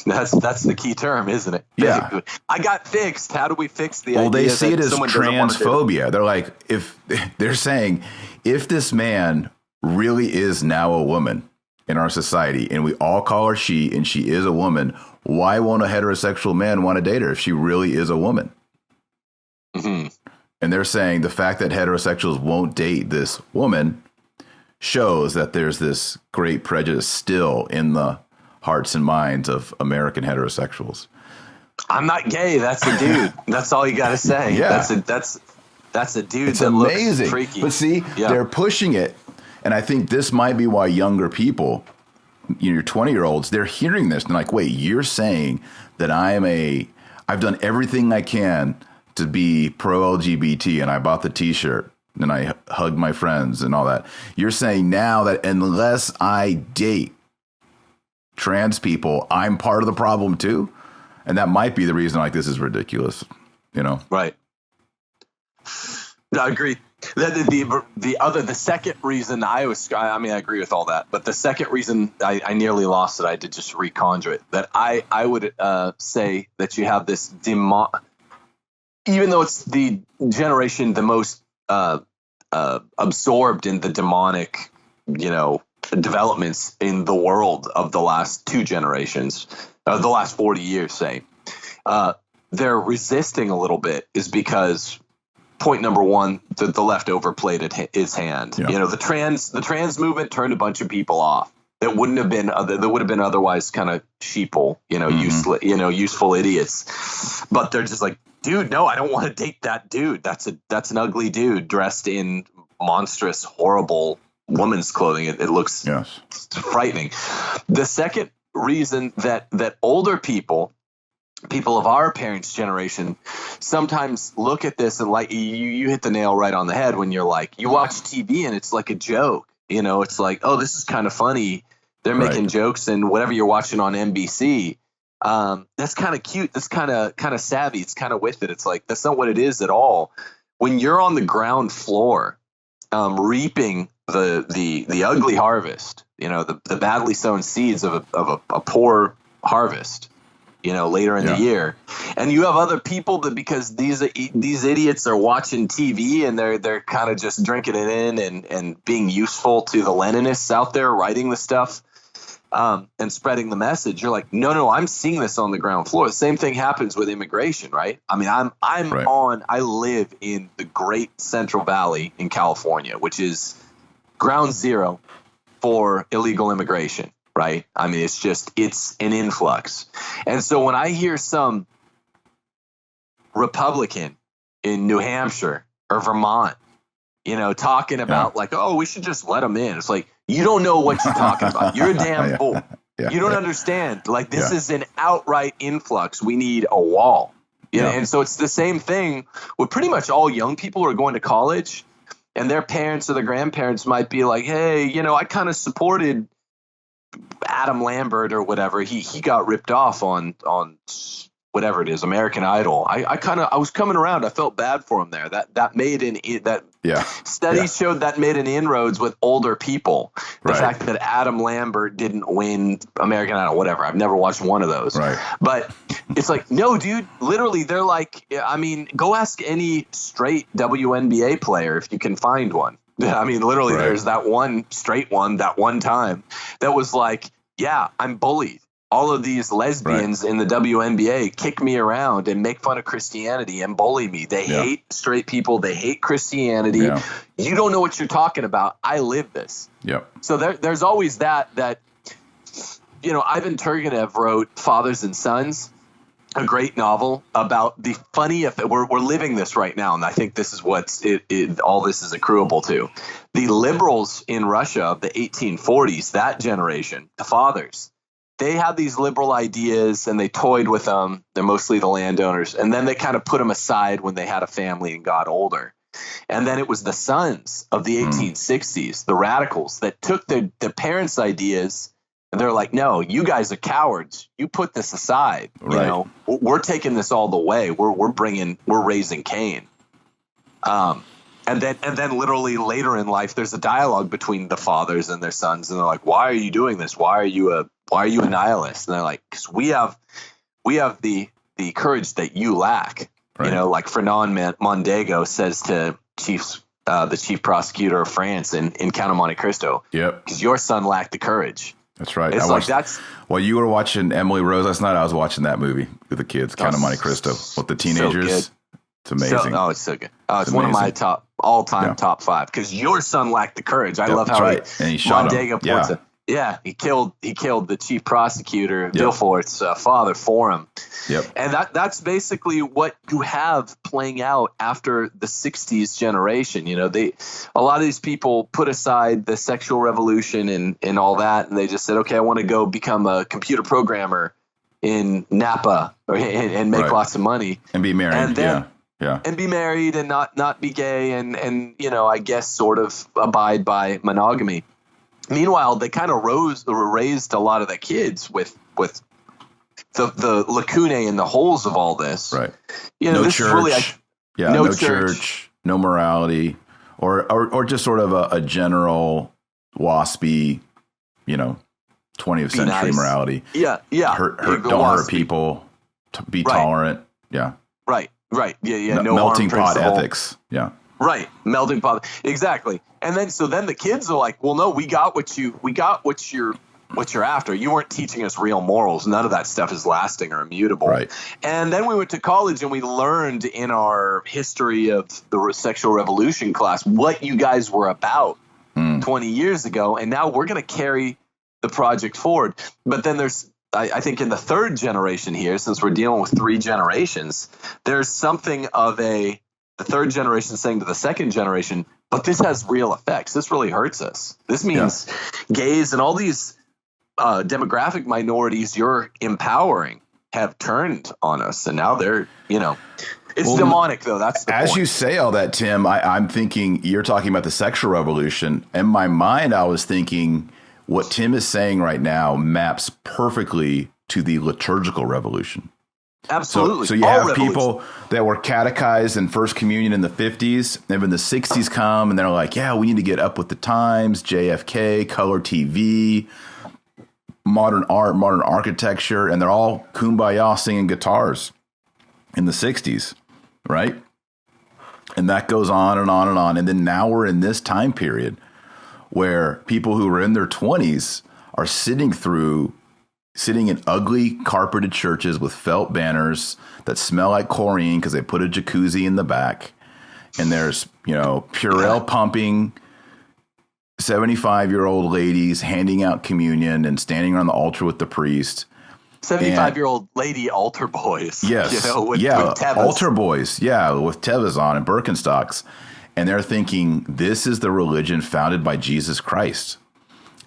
That's the key term, isn't it? Yeah. I got fixed. How do we fix the idea? Well, they see it as transphobia. They're like, they're saying, if this man really is now a woman in our society and we all call her she and she is a woman, why won't a heterosexual man want to date her if she really is a woman? Mm-hmm. And they're saying the fact that heterosexuals won't date this woman shows that there's this great prejudice still in the hearts and minds of American heterosexuals. I'm not gay. That's a dude. That's all you got to say. Yeah. That's a dude. It's that amazing. Looks freaky. But see, they're pushing it. And I think this might be why younger people, your 20-year-olds, they're hearing this. And they're like, wait, you're saying that I've done everything I can to be pro-LGBT and I bought the T-shirt and I hugged my friends and all that. You're saying now that unless I date trans people, I'm part of the problem too? And that might be the reason like this is ridiculous, Right. I agree. The second reason I agree with all that, but the second reason I nearly lost it, I did just reconjure it, that I would say that you have this even though it's the generation the most absorbed in the demonic, developments in the world of the last 2 generations, the last 40 years, say, they're resisting a little bit is because point number one, the left overplayed its hand. Yeah. The trans movement turned a bunch of people off that would have been otherwise kind of sheeple, useful idiots. But they're just like, dude, no, I don't want to date that dude. That's an ugly dude dressed in monstrous, horrible woman's clothing. It looks frightening. The second reason that older people of our parents' generation sometimes look at this and like you hit the nail right on the head when you're like, you watch TV and it's like a joke. It's like, oh, this is kind of funny. They're making jokes and whatever you're watching on NBC. That's kind of cute. That's kind of savvy. It's kind of with it. It's like, that's not what it is at all. When you're on the ground floor, reaping the ugly harvest, the badly sown seeds of a poor harvest, later in the year, and you have other people that because these idiots are watching TV and they're kind of just drinking it in and being useful to the Leninists out there writing the stuff and spreading the message. You're like, no, I'm seeing this on the ground floor. The same thing happens with immigration, right? I mean, I live in the great Central Valley in California, which is ground zero for illegal immigration. Right. I mean, it's an influx. And so when I hear some Republican in New Hampshire or Vermont, talking about like, oh, we should just let them in. It's like, you don't know what you're talking about. You're a damn fool. You don't understand. Like, this is an outright influx. We need a wall. And so it's the same thing with pretty much all young people who are going to college and their parents or their grandparents might be like, hey, I kind of supported Adam Lambert or whatever. He got ripped off on whatever it is, American Idol. I was coming around. I felt bad for him there. That made studies showed that made an inroads with older people. The fact that Adam Lambert didn't win American Idol, whatever. I've never watched one of those. Right. But it's like, no, dude, literally they're like, I mean, go ask any straight WNBA player if you can find one. I mean, literally, there's that one straight one that one time that was like, yeah, I'm bullied. All of these lesbians in the WNBA kick me around and make fun of Christianity and bully me. They hate straight people. They hate Christianity. Yeah. You don't know what you're talking about. I live this. Yep. So there's always that Ivan Turgenev wrote Fathers and Sons, a great novel about the funny effect. We're living this right now, and I think this is what all this is accruable to. The liberals in Russia of the 1840s, that generation, the fathers, they had these liberal ideas and they toyed with them. They're mostly the landowners, and then they kind of put them aside when they had a family and got older. And then it was the sons of the 1860s, the radicals, that took their parents' ideas. And they're like, no, you guys are cowards. You put this aside. Right. We're taking this all the way. We're raising Cain. And then literally later in life, there's a dialogue between the fathers and their sons, and they're like, why are you doing this? Why are you a nihilist? And they're like, because we have the courage that you lack. Right. Like Fernand Mondego says to the chief prosecutor of France in Count of Monte Cristo. Yep. Because your son lacked the courage. That's right. While you were watching Emily Rose last night, I was watching that movie with the kids, Count of Monte Cristo, with the teenagers. So it's amazing. It's so good. It's one of my all-time top 5 because your son lacked the courage. I love how and he shot him. He killed the chief prosecutor, Villefort's father, for him. Yep. And that's basically what you have playing out after the 60s generation. A lot of these people put aside the sexual revolution and all that, and they just said, okay, I want to go become a computer programmer in Napa and make lots of money. And be married. And then, and be married and not be gay and I guess sort of abide by monogamy. Meanwhile, they kind of raised a lot of the kids with the lacunae and the holes of all this. Right. No this church. Is really no church, no morality, or just sort of a general waspy, 20th century morality. Yeah. Don't hurt people. Be tolerant. Yeah. Right. Yeah. No melting pot ethics. Yeah. Right. Melding pot. Exactly. And then the kids are like, well, no, we got what you're after. You weren't teaching us real morals. None of that stuff is lasting or immutable. Right. And then we went to college and we learned in our history of the sexual revolution class what you guys were about 20 years ago. And now we're going to carry the project forward. But then I think in the third generation here, since we're dealing with 3 generations, there's something of the third generation saying to the second generation, but this has real effects. This really hurts us. This means gays and all these demographic minorities you're empowering have turned on us. And now they're, it's demonic, though. That's the point. You say all that, Tim, I'm thinking you're talking about the sexual revolution. In my mind, I was thinking what Tim is saying right now maps perfectly to the liturgical revolution. Absolutely. So you have people that were catechized in First Communion in the 50s. And then the 60s come and they're like, yeah, we need to get up with the times, JFK, color TV, modern art, modern architecture. And they're all kumbaya singing guitars in the 60s, right? And that goes on and on and on. And then now we're in this time period where people who were in their 20s are sitting in ugly carpeted churches with felt banners that smell like chlorine because they put a jacuzzi in the back. And there's, Purell pumping 75-year-old ladies handing out communion and standing on the altar with the priest. 75-year-old lady altar boys. Yes. With Tevas. Altar boys. Yeah. With Tevas on and Birkenstocks. And they're thinking, this is the religion founded by Jesus Christ.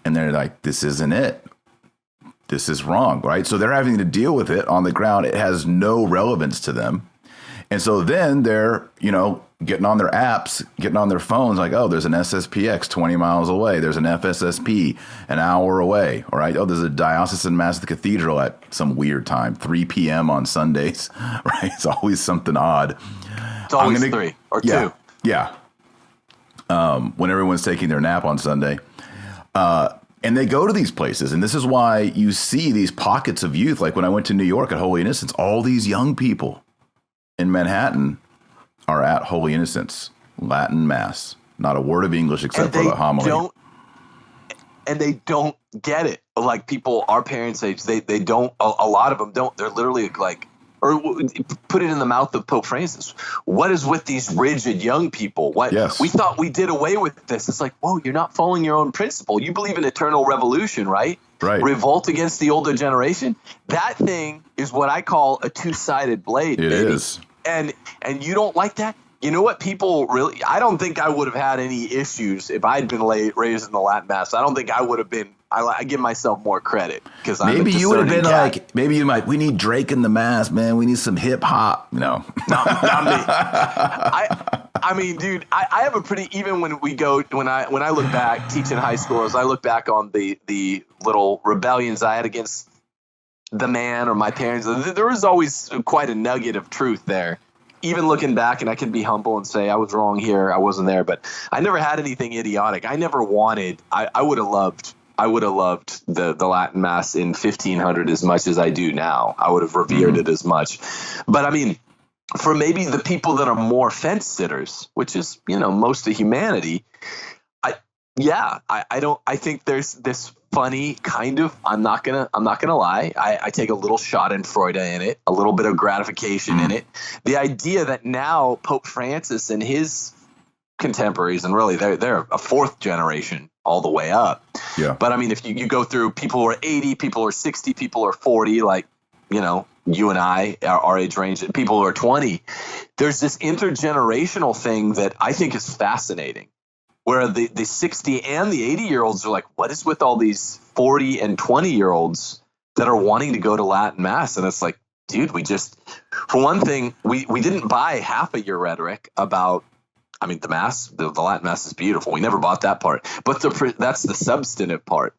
And they're like, this isn't it. This is wrong, right? So they're having to deal with it on the ground. It has no relevance to them. And so then they're, getting on their apps, getting on their phones like, oh, there's an SSPX 20 miles away. There's an FSSP an hour away. All right. Oh, there's a diocesan mass at the cathedral at some weird time, 3 p.m. on Sundays, right? It's always something odd. It's always 3 or 2. Yeah. When everyone's taking their nap on Sunday. And they go to these places. And this is why you see these pockets of youth. Like when I went to New York at Holy Innocents, all these young people in Manhattan are at Holy Innocents, Latin Mass. Not a word of English except for the homily. And they don't get it. Like people, our parents' age, they don't, a lot of them don't. They're literally like, or put it in the mouth of Pope Francis. What is with these rigid young people? We thought we did away with this. It's like, whoa, you're not following your own principle. You believe in eternal revolution, right? Right. Revolt against the older generation. That thing is what I call a two-sided blade. It baby. is. And you don't like that? You know what people really – I don't think I would have had any issues if I'd been raised in the Latin Mass. I don't think I would have been – I give myself more credit because I'm maybe you would have been like – maybe you might – we need Drake in the Mass, man. We need some hip-hop. No. Not me. I mean, dude, I have a pretty – even when we go – when I look back teaching high schoolers, I look back on the little rebellions I had against the man or my parents. There was always quite a nugget of truth there. Even looking back, and I can be humble and say I was wrong here, I wasn't there, but I never had anything idiotic. I never wanted. I would have loved the Latin Mass in 1500 as much as I do now. I would have revered it as much. But I mean, for maybe the people that are more fence sitters, which is most of humanity, I think there's this funny kind of, I'm not gonna lie, I take a little shot in Freude in it, a little bit of gratification in it. The idea that now Pope Francis and his contemporaries, and really they're a fourth generation all the way up. Yeah. But I mean, if you go through, people who are 80, people who are 60, people who are 40, like you and I, our age range, people who are 20, there's this intergenerational thing that I think is fascinating. Where the 60 and the 80-year-olds are like, what is with all these 40 and 20-year-olds that are wanting to go to Latin Mass? And it's like, dude, we just, for one thing, we didn't buy half of your rhetoric about, I mean, the Mass, the Latin Mass is beautiful. We never bought that part. But that's the substantive part.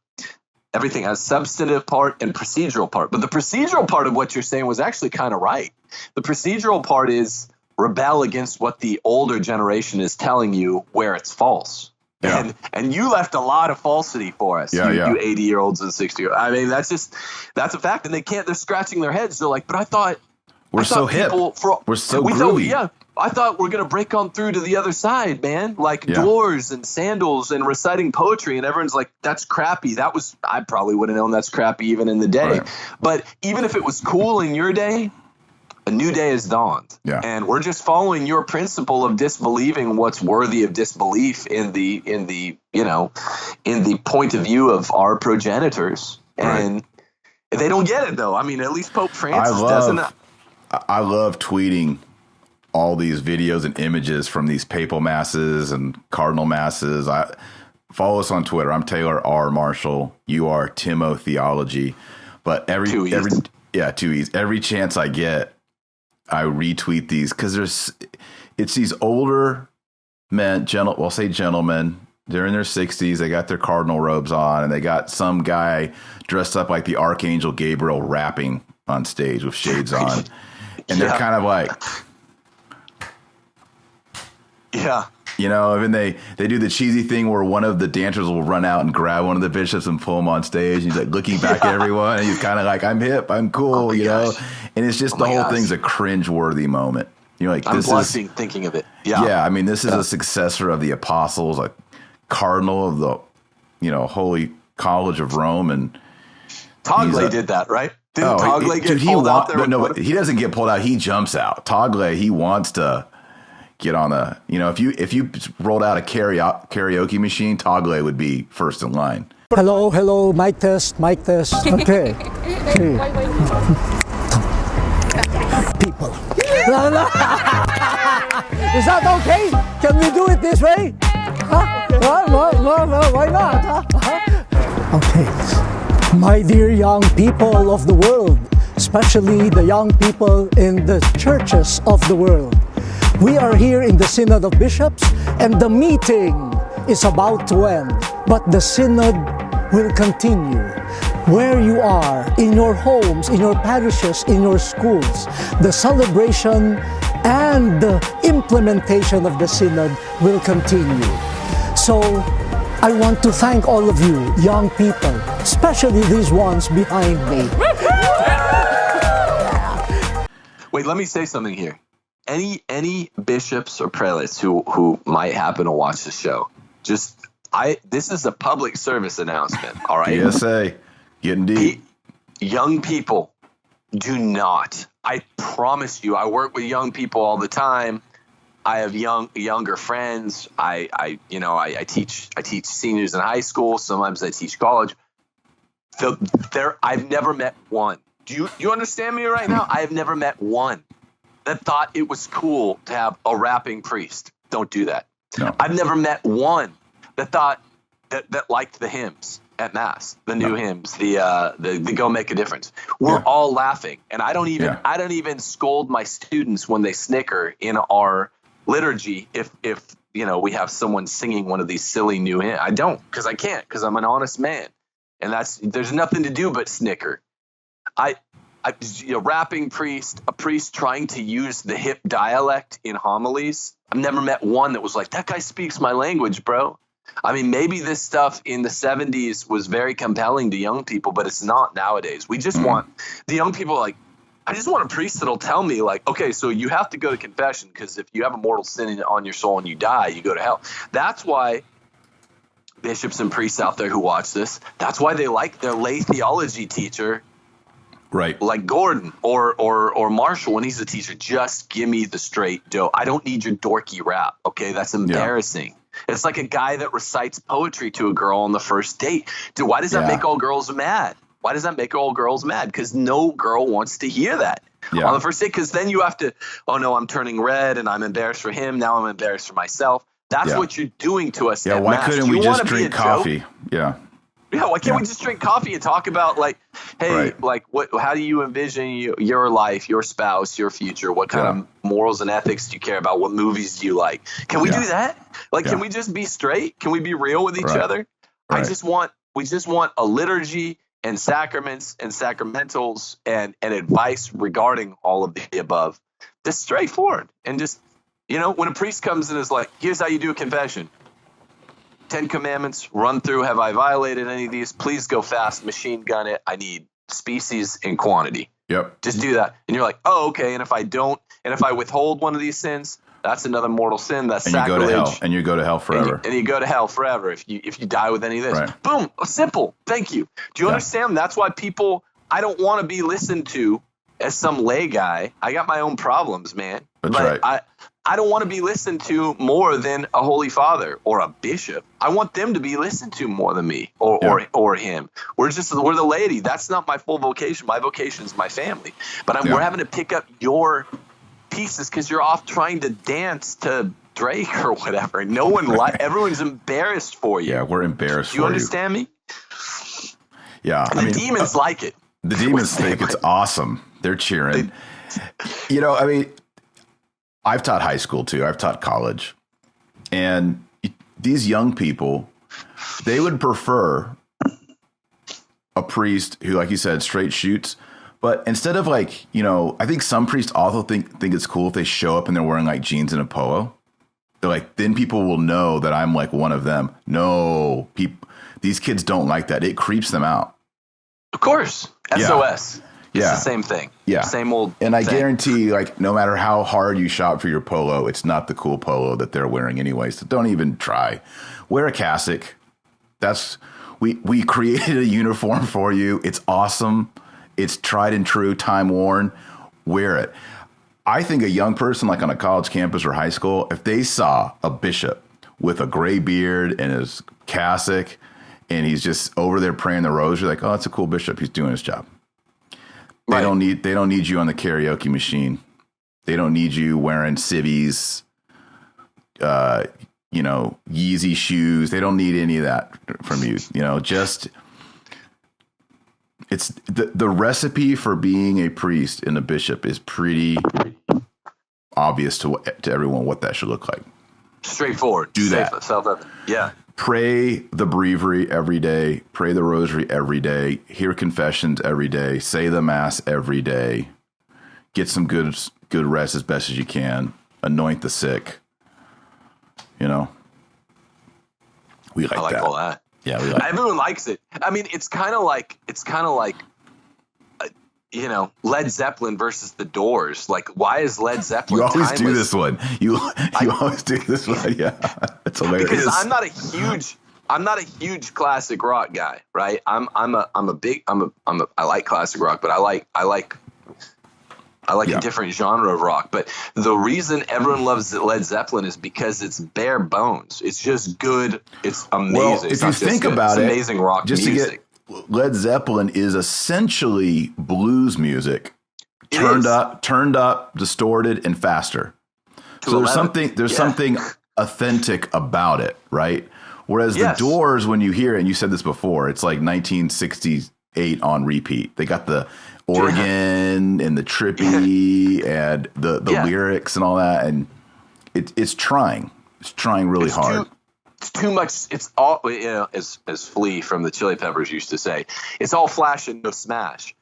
Everything has substantive part and procedural part. But the procedural part of what you're saying was actually kind of right. The procedural part is rebel against what the older generation is telling you where it's false. Yeah. And you left a lot of falsity for us, you 80-year-olds and 60-year-olds. I mean, that's a fact. And they're scratching their heads. They're like, but I thought so hip. We're so groovy. I thought we're going to break on through to the other side, man. Like doors and sandals and reciting poetry. And everyone's like, that's crappy. I probably would have known that's crappy even in the day. Right. But even if it was cool in your day, a new day has dawned. Yeah. And we're just following your principle of disbelieving what's worthy of disbelief in the point of view of our progenitors. Right. And they don't get it, though. I mean, at least Pope Francis doesn't. I love tweeting all these videos and images from these papal masses and cardinal masses. Follow us on Twitter. I'm Taylor R. Marshall. You are Timo Theology. But every chance I get, I retweet these because it's these older men, gentlemen. They're in their 60s. They got their cardinal robes on, and they got some guy dressed up like the Archangel Gabriel rapping on stage with shades on. And they're kind of like, and they do the cheesy thing where one of the dancers will run out and grab one of the bishops and pull him on stage. And he's like looking back at everyone, and he's kind of like, I'm hip, I'm cool, know? And it's just the whole thing's a cringe-worthy moment. Like, I'm blushing thinking of it. Yeah. I mean, this is a successor of the apostles, a cardinal of the, Holy College of Rome. And Togley did that, right? Didn't Togley get pulled out there? No, he doesn't get pulled out. He jumps out. Togley, he wants to get on a, if you rolled out a karaoke machine, Togley would be first in line. Hello, mic test. Okay. People. Is that okay? Can we do it this way? Huh? Why not? Okay. My dear young people of the world, especially the young people in the churches of the world, we are here in the Synod of Bishops, and the meeting is about to end, but the Synod will continue. Where you are, in your homes, in your parishes, in your schools, the celebration and the implementation of the Synod will continue. So, I want to thank all of you, young people, especially these ones behind me. Wait, let me say something here. Any bishops or prelates who might happen to watch the show, this is a public service announcement, all right? PSA, getting deep. Young people, do not. I promise you, I work with young people all the time. I have younger friends. I teach seniors in high school. Sometimes I teach college. I've never met one. Do you understand me right now? I have never met one that thought it was cool to have a rapping priest. Don't do that. No. I've never met one that thought that liked the hymns at Mass, the new hymns, the Go Make a Difference. We're all laughing, and I don't even scold my students when they snicker in our liturgy if we have someone singing one of these silly new hymns. I don't, because I can't, because I'm an honest man, and there's nothing to do but snicker. Rapping priest, a priest trying to use the hip dialect in homilies. I've never met one that was like, that guy speaks my language, bro. I mean, maybe this stuff in the 70s was very compelling to young people, but it's not nowadays. We just want the young people like, I just want a priest that'll tell me like, okay, so you have to go to confession because if you have a mortal sin on your soul and you die, you go to hell. That's why bishops and priests out there who watch this, that's why they like their lay theology teacher, right? Like Gordon or Marshall when he's a teacher. Just give me the straight dough. I don't need your dorky rap. Okay, that's embarrassing. Yeah. It's like a guy that recites poetry to a girl on the first date. Dude, why does that make all girls mad? Why does that make all girls mad? Because no girl wants to hear that on the first date. Because then you have to, oh no, I'm turning red and I'm embarrassed for him. Now I'm embarrassed for myself. That's what you're doing to us. Yeah, why couldn't we just drink coffee? Yeah. Yeah, why can't we just drink coffee and talk about like, hey, like how do you envision your life, your spouse, your future? What kind of morals and ethics do you care about? What movies do you like? Can we do that? Like, can we just be straight? Can we be real with each other? Right. We just want a liturgy and sacraments and sacramentals and advice regarding all of the above. Just straightforward. And just, when a priest comes and is like, here's how you do a confession. 10 commandments, run through. Have I violated any of these? Please go fast, machine gun it. I need species and quantity. Yep. Just do that. And you're like, oh, okay. And if I don't, and if I withhold one of these sins, That's another mortal sin. That's and sacrilege. You go to hell. And you go to hell forever. And you go to hell forever if you die with any of this. Right. Boom. Simple. Thank you. Do you understand? That's why I don't want to be listened to as some lay guy. I got my own problems, man. That's right. I don't want to be listened to more than a holy father or a bishop. I want them to be listened to more than me or him. We're the laity. That's not my full vocation. My vocation is my family. But we're having to pick up your pieces because you're off trying to dance to Drake or whatever. Everyone's embarrassed for you. Yeah, we're embarrassed for you. Do you understand me? Yeah. The demons like it. The demons think it's awesome. They're cheering. I've taught high school too. I've taught college. And these young people, they would prefer a priest who, like you said, straight shoots. But instead of I think some priests also think it's cool if they show up and they're wearing like jeans and a polo. They're like, then people will know that I'm like one of them. No, these kids don't like that. It creeps them out. Of course. SOS. Yeah. It's the same thing. Yeah. Same old And I thing. guarantee, no matter how hard you shop for your polo, it's not the cool polo that they're wearing anyway. So don't even try. Wear a cassock. We created a uniform for you. It's awesome. It's tried and true, time worn. Wear it. I think a young person, like on a college campus or high school, if they saw a bishop with a gray beard and his cassock, and he's just over there praying the rosary, like, oh, that's a cool bishop. He's doing his job. They don't need you on the karaoke machine. They don't need you wearing civvies, Yeezy shoes. They don't need any of that from you. Just it's the recipe for being a priest and a bishop is pretty obvious to everyone what that should look like. Straightforward. Do that. Self-evident. Yeah. Pray the breviary every day. Pray the rosary every day. Hear confessions every day. Say the mass every day. Get some good rest as best as you can. Anoint the sick. We like that. I like all that. Yeah, we like everyone likes it. I mean, it's kind of like Led Zeppelin versus the Doors. Like, why is Led Zeppelin? You always timeless? do this one. You always do this one. Yeah, it's hilarious. Because I'm not a huge classic rock guy, right? I like classic rock, but I like a different genre of rock. But the reason everyone loves Led Zeppelin is because it's bare bones. It's just good. It's amazing. Well, if you think about it, amazing rock music. Led Zeppelin is essentially blues music, turned up, distorted, and faster. So there's something authentic about it, right? Whereas the Doors, when you hear it, and you said this before, it's like 1968 on repeat. They got the organ and the trippy and the lyrics and all that, and it's trying. It's trying really hard. It's too much. It's all, as Flea from the Chili Peppers used to say, it's all flash and no smash.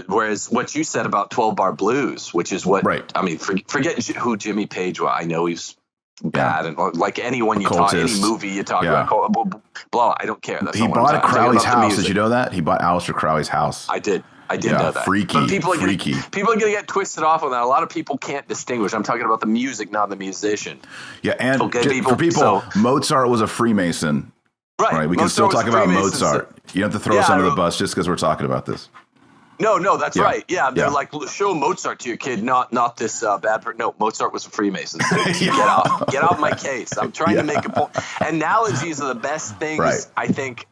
Whereas what you said about 12-bar blues, which is what, I mean, forget who Jimmy Page was. I know he's bad, and like anyone you talk, any movie you talk about, blah, I don't care. That's he bought Crowley's house. Did you know that? He bought Aleister Crowley's house. I did know that. Freaky. But people are going to get twisted off on that. A lot of people can't distinguish. I'm talking about the music, not the musician. Yeah, and for people, Mozart was a Freemason. Right. We can still talk about Mozart. You don't have to throw us under the bus just because we're talking about this. No, that's right. Yeah, they're like, show Mozart to your kid, not this bad person. No, Mozart was a Freemason. Get off my case. I'm trying to make a point. Analogies are the best things, I think.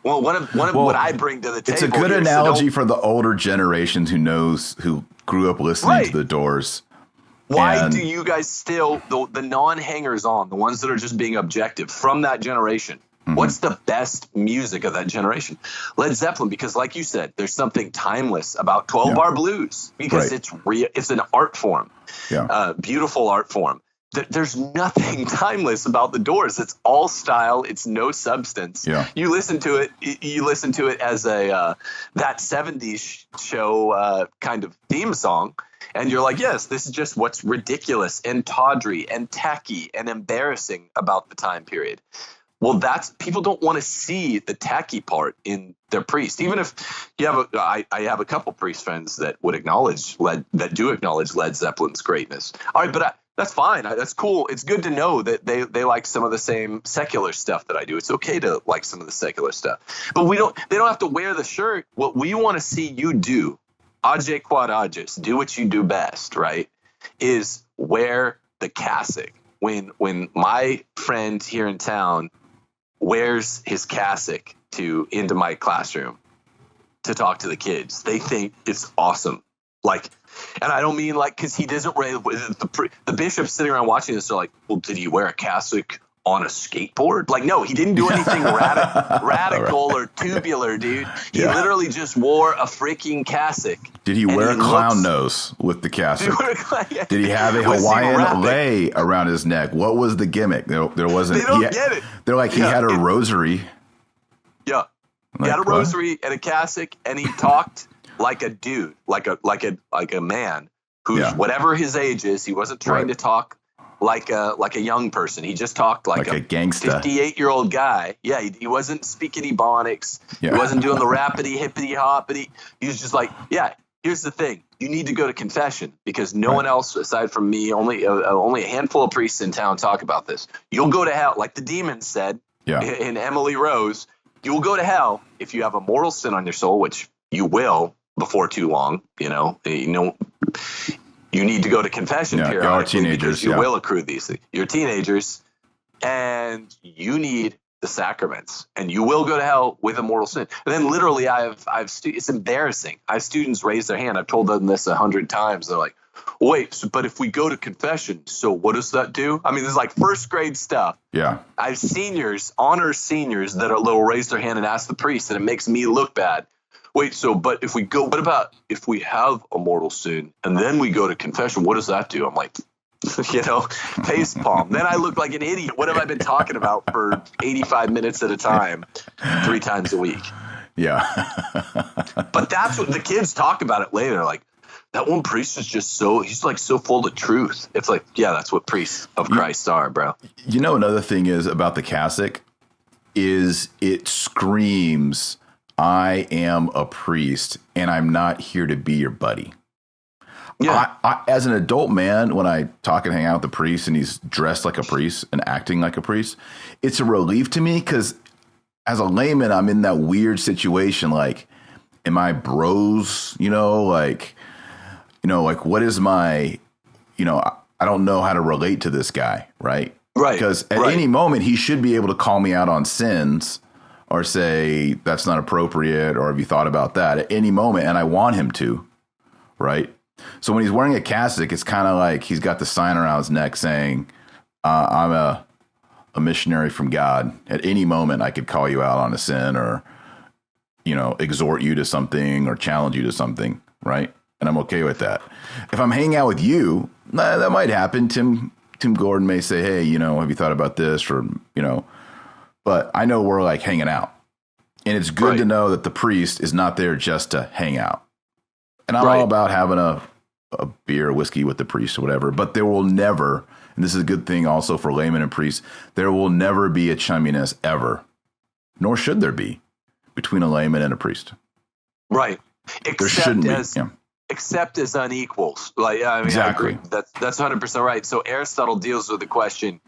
Well, one of what I bring to the table. It's a good analogy for the older generations who grew up listening to the Doors. Why do you guys still, the non-hangers on, the ones that are just being objective from that generation, what's the best music of that generation? Led Zeppelin, because like you said, there's something timeless about 12-bar blues because it's real. It's an art form, beautiful art form. There's nothing timeless about the Doors. It's all style. It's no substance. Yeah. You listen to it as a that 70s show kind of theme song, and you're like, yes, this is just what's ridiculous and tawdry and tacky and embarrassing about the time period. Well, people don't want to see the tacky part in their priest. Even if you have I have a couple priest friends that would acknowledge Led Zeppelin's greatness. All right, but That's fine. That's cool. It's good to know that they like some of the same secular stuff that I do. It's okay to like some of the secular stuff, but they don't have to wear the shirt. What we want to see you do, age quod ages, do what you do best, right? Is wear the cassock. When my friend here in town wears his cassock into my classroom to talk to the kids, they think it's awesome. Like, and I don't mean like, because he doesn't wear the bishop's sitting around watching this. They're like, well, did he wear a cassock on a skateboard? Like, no, he didn't do anything radical or tubular, dude. He literally just wore a freaking cassock. Did he wear a clown nose with the cassock? Did he have a Hawaiian lei around his neck? What was the gimmick? There wasn't. They don't get it. They're like, he had a rosary. Yeah, he had a rosary and a cassock, and he talked like a dude, like a man who's whatever his age is. He wasn't trying to talk like a young person. He just talked like a gangsta 58-year-old guy. Yeah, he wasn't speaking Ebonics. Yeah. He wasn't doing the rappity hippity hoppity. He was just like, yeah, here's the thing. You need to go to confession because no one else aside from me, only a handful of priests in town talk about this. You'll go to hell, like the demon said in Emily Rose. You will go to hell if you have a mortal sin on your soul, which you will before too long. You need to go to confession periodically because you will accrue these things. You're teenagers and you need the sacraments and you will go to hell with a mortal sin. And then literally it's embarrassing. I have students raise their hand. I've told them this 100 times. They're like, wait, but if we go to confession, so what does that do? I mean, this is like first grade stuff. Yeah. I have honor seniors that will raise their hand and ask the priest, and it makes me look bad. Wait, but if we go, what about if we have a mortal sin and then we go to confession, what does that do? I'm like, face palm. Then I look like an idiot. What have I been talking about for 85 minutes at a time, 3 times a week? Yeah. But that's what the kids talk about it later. Like, that one priest is just he's like so full of truth. It's like, yeah, that's what priests of Christ are, bro. Another thing is about the cassock is it screams, I am a priest and I'm not here to be your buddy. Yeah. I, as an adult man, when I talk and hang out with the priest and he's dressed like a priest and acting like a priest, it's a relief to me because as a layman, I'm in that weird situation. Like, am I bros? Like what is my, I don't know how to relate to this guy, right? Right. Because at any moment he should be able to call me out on sins or say that's not appropriate or have you thought about that at any moment, and I want him to, right? So when he's wearing a cassock, it's kind of like he's got the sign around his neck saying, I'm a missionary from God. At any moment I could call you out on a sin or, exhort you to something or challenge you to something, right? And I'm okay with that. If I'm hanging out with you, that might happen. Tim Gordon may say, hey, have you thought about this? Or, but I know we're like hanging out. And it's good to know that the priest is not there just to hang out. And I'm all about having a beer or whiskey with the priest or whatever. But there will never, and this is a good thing also for laymen and priests, there will never be a chumminess ever, nor should there be, between a layman and a priest. Right. There shouldn't be. Yeah. Except as unequals. Exactly. That's 100% right. So Aristotle deals with the question,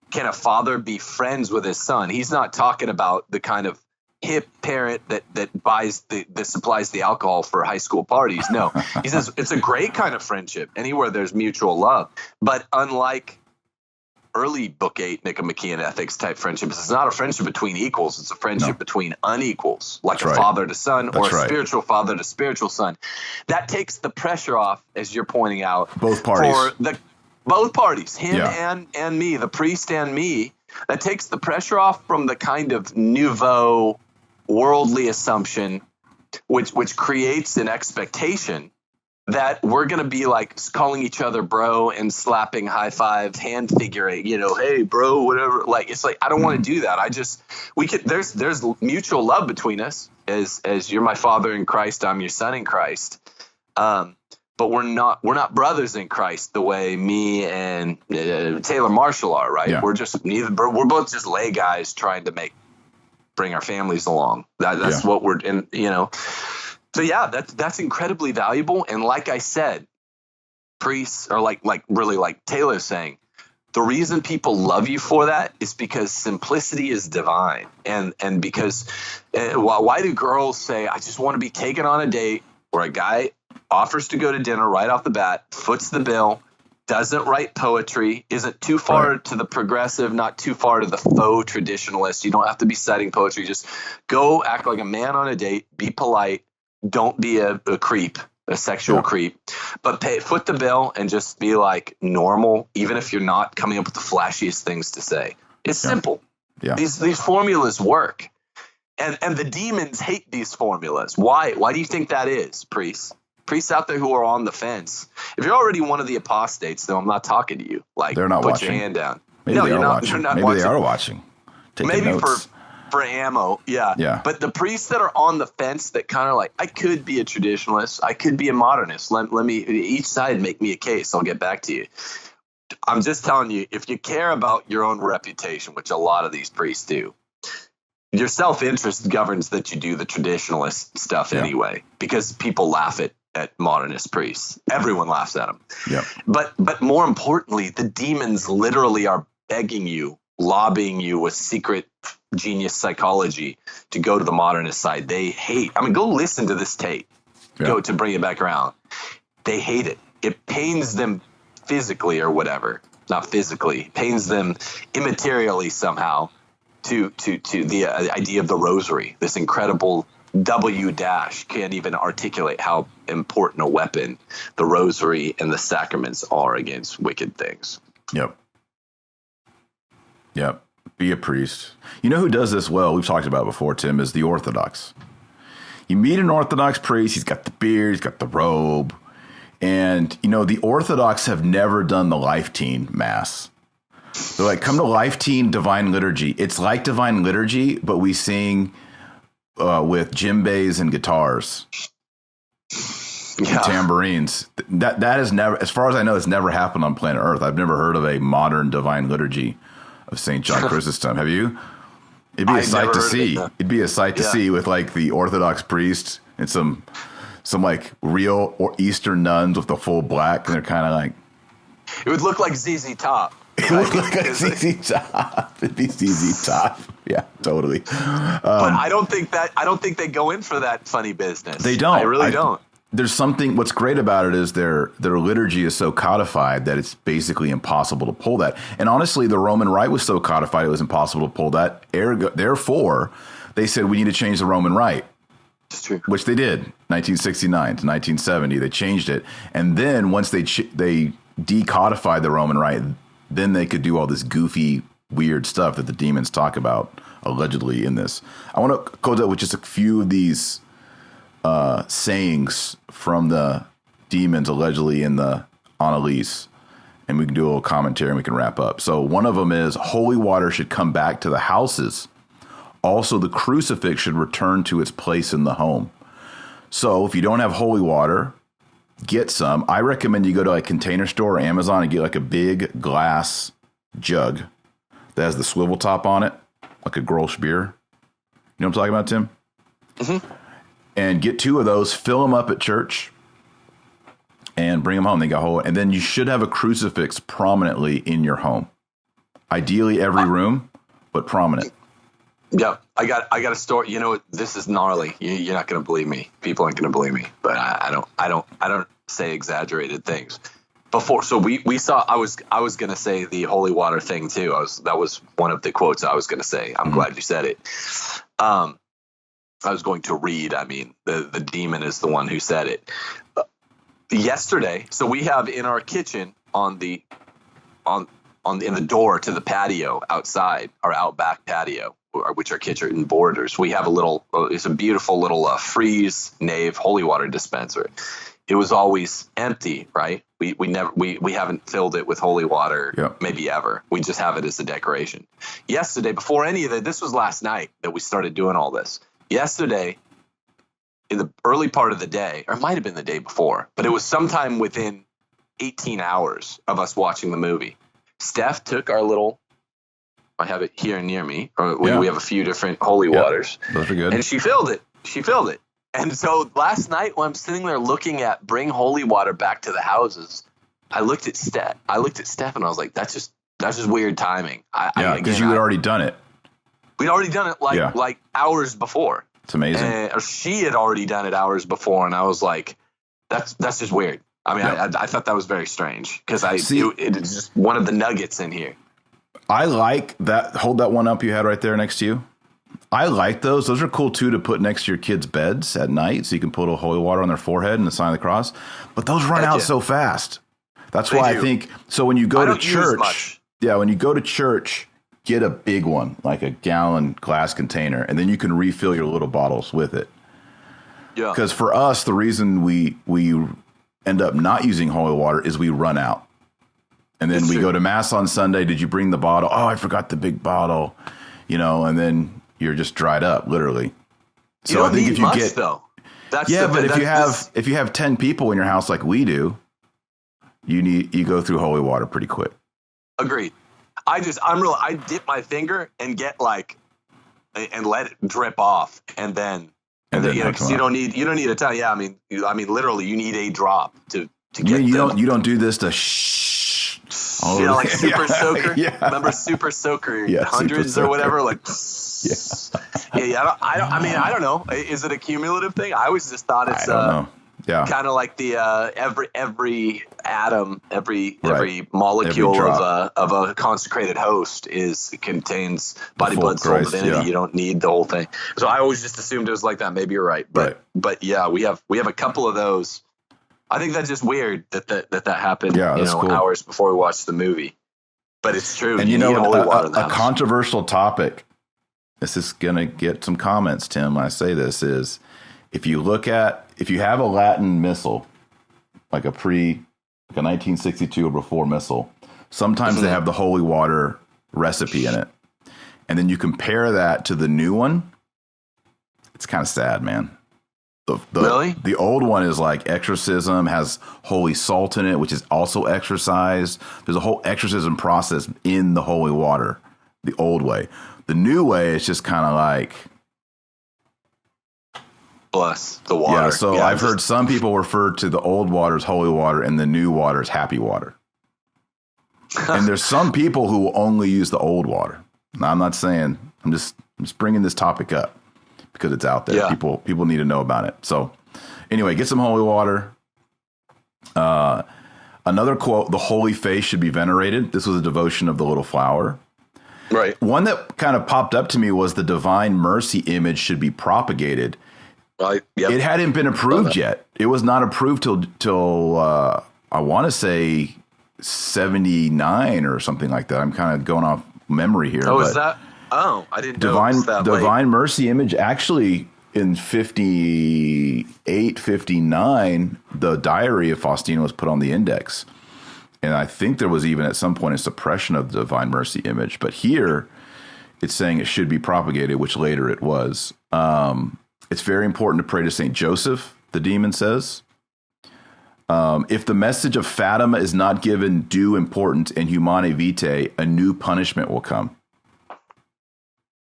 can a father be friends with his son? He's not talking about the kind of hip parent that buys that supplies the alcohol for high school parties. No, he says it's a great kind of friendship anywhere there's mutual love. But unlike early Book 8 Nicomachean Ethics type friendships, it's not a friendship between equals. It's a friendship between unequals, like a father to son or a spiritual father to spiritual son. That takes the pressure off, as you're pointing out. Both parties. For both parties, him and me, the priest and me. That takes the pressure off from the kind of nouveau worldly assumption, which creates an expectation that we're going to be like calling each other bro and slapping high five, hand figuring, hey bro, whatever. Like, it's like, I don't want to do that. There's mutual love between us as you're my father in Christ, I'm your son in Christ. But we're not brothers in Christ the way me and Taylor Marshall are, right? Yeah. We're both just lay guys trying to bring our families along. That's what we're in, So yeah, that's incredibly valuable. And like I said, priests are like really like Taylor's saying, the reason people love you for that is because simplicity is divine. And because why do girls say, I just want to be taken on a date where a guy offers to go to dinner right off the bat, foots the bill, doesn't write poetry, isn't too far to the progressive, not too far to the faux traditionalist. You don't have to be citing poetry. Just go act like a man on a date, be polite, don't be a creep, a sexual creep, but foot the bill and just be like normal, even if you're not coming up with the flashiest things to say. It's simple. Yeah. These formulas work. And the demons hate these formulas. Why? Why do you think that is, priests? Priests out there who are on the fence. If you're already one of the apostates, though, I'm not talking to you. Like, they're not put watching. Your hand down. Maybe no, they you're are not. watching. You're not Maybe watching. They are watching. Taking notes. For ammo, yeah. But the priests that are on the fence that kind of like, I could be a traditionalist, I could be a modernist. Let me each side make me a case. I'll get back to you. I'm just telling you, if you care about your own reputation, which a lot of these priests do, your self-interest governs that you do the traditionalist stuff anyway, because people laugh at modernist priests. Everyone laughs at them. Yeah. But more importantly, the demons literally are begging you, lobbying you with secret genius psychology to go to the modernist side. They hate. I mean, go listen to this tape. Go to bring it back around. They hate it. It pains them physically or whatever. Not physically. It pains them immaterially somehow to the idea of the rosary. This incredible W dash can't even articulate how important a weapon the rosary and the sacraments are against wicked things. Yep. Be a priest. You know who does this well? We've talked about it before, Tim, is the Orthodox. You meet an Orthodox priest. He's got the beard. He's got the robe. And, you know, the Orthodox have never done the Life Teen Mass. They're like, come to Life Teen Divine Liturgy. It's like Divine Liturgy, but we sing with djembes and guitars. And tambourines. That has never, as far as I know, it's never happened on planet Earth. I've never heard of a modern Divine Liturgy of St. John Chrysostom. Have you? It'd be a sight to see. It'd be a sight to see with like the Orthodox priest and some like real or Eastern nuns with the full black, and they're kind of like. It would look like ZZ Top. It would look like ZZ Top. It'd be ZZ Top. Yeah, totally. But I don't think they go in for that funny business. They don't. I really don't. There's something. What's great about it is their liturgy is so codified that it's basically impossible to pull that. And honestly, the Roman Rite was so codified it was impossible to pull that. Therefore, they said we need to change the Roman Rite. It's true. Which they did, 1969 to 1970. They changed it, and then once they decodified the Roman Rite, then they could do all this goofy, weird stuff that the demons talk about allegedly in this. I want to close out with just a few of these sayings from the demons allegedly in the Anneliese, and we can do a little commentary and we can wrap up. So one of them is holy water should come back to the houses. Also, the crucifix should return to its place in the home. So if you don't have holy water, get some. I recommend you go to a Container Store or Amazon and get like a big glass jug that has the swivel top on it, like a Grolsch beer. You know what I'm talking about, Tim? Mm-hmm. And get 2 of those, fill them up at church, and bring them home. They got whole, and then you should have a crucifix prominently in your home. Ideally, every room, but prominent. Yeah, I got a story. You know, this is gnarly. You're not going to believe me. People aren't going to believe me, but I don't say exaggerated things. Before, so we saw. I was going to say the holy water thing too. That was one of the quotes I was going to say. I'm glad you said it. I was going to read. I mean, the demon is the one who said it. Yesterday, so we have in our kitchen in the door to the patio outside, our outback patio, which are kitchen borders. We have it's a beautiful little freeze nave holy water dispenser. It was always empty, right? We haven't filled it with holy water, maybe ever. We just have it as a decoration. Yesterday, before any of that, this was last night that we started doing all this. Yesterday, in the early part of the day, or it might have been the day before, but it was sometime within 18 hours of us watching the movie. Steph took our little, I have it here near me, we have a few different holy waters. Those are good. And she filled it. And so last night when I'm sitting there looking at bring holy water back to the houses, looked at Steph and I was like, that's just weird timing. Because you had already done it. We'd already done it like hours before. It's amazing. Or she had already done it hours before, and I was like, that's just weird. I mean, I thought that was very strange because it's just one of the nuggets in here. I like that. Hold that one up you had right there next to you. I like those. Those are cool too to put next to your kids' beds at night, so you can put a holy water on their forehead and the sign of the cross. But those run out so fast. That's why I think so. When you go to church, when you go to church, get a big one, like a gallon glass container, and then you can refill your little bottles with it. Yeah. Because for us, the reason we end up not using holy water is we run out. And then we go to mass on Sunday. Did you bring the bottle? Oh, I forgot the big bottle, and then you're just dried up, literally. So you don't need much, though. But if you have 10 people in your house like we do, you go through holy water pretty quick. Agreed. I dip my finger and get and let it drip off, and then because you don't need a ton. Yeah, I mean, literally, you need a drop to get. You don't do this to shh. Like Super Soaker. Yeah. Remember Super Soaker? Hundreds or whatever. I don't know. Is it a cumulative thing? I always just thought it's kind of like the every atom, every molecule of a consecrated host contains body, blood, soul, divinity. Yeah. You don't need the whole thing. So I always just assumed it was like that. Maybe you're right, but yeah, we have a couple of those. I think that's just weird that happened. Cool. Hours before we watched the movie. But it's true. And a controversial topic. This is gonna get some comments, Tim, when I say this is. If you have a Latin missal, like a 1962 or before missal, sometimes they have the holy water recipe in it. And then you compare that to the new one. It's kind of sad, man. Really? The old one is like exorcism, has holy salt in it, which is also exorcised. There's a whole exorcism process in the holy water, the old way. The new way is just kind of like... Bless the water. Yeah, so I've heard some people refer to the old water as holy water and the new water as happy water. And there's some people who will only use the old water. Now, I'm not saying, I'm just bringing this topic up because it's out there. Yeah. People need to know about it. So anyway, get some holy water. Another quote, the holy face should be venerated. This was a devotion of the little flower. Right. One that kind of popped up to me was the divine mercy image should be propagated. It hadn't been approved yet. It was not approved till I want to say 79 or something like that. I'm kind of going off memory here. Oh, is that? Oh, I didn't know it was that late. Divine mercy image actually in 58, 59, the diary of Faustina was put on the index. And I think there was even at some point a suppression of the divine mercy image. But here it's saying it should be propagated, which later it was. It's very important to pray to St. Joseph, the demon says. If the message of Fatima is not given due importance in Humanae Vitae, a new punishment will come.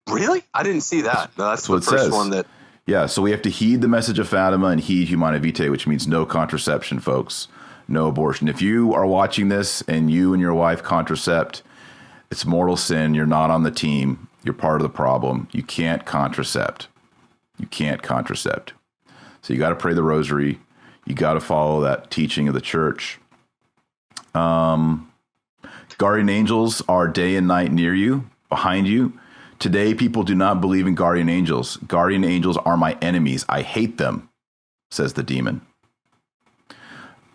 Really? I didn't see that. No, that's what the first one that... Yeah, so we have to heed the message of Fatima and heed Humanae Vitae, which means no contraception, folks. No abortion. If you are watching this and you and your wife contracept, it's mortal sin. You're not on the team. You're part of the problem. You can't contracept. You can't contracept. So you got to pray the rosary. You got to follow that teaching of the church. Guardian angels are day and night near you, behind you. Today, people do not believe in guardian angels. Guardian angels are my enemies. I hate them, says the demon.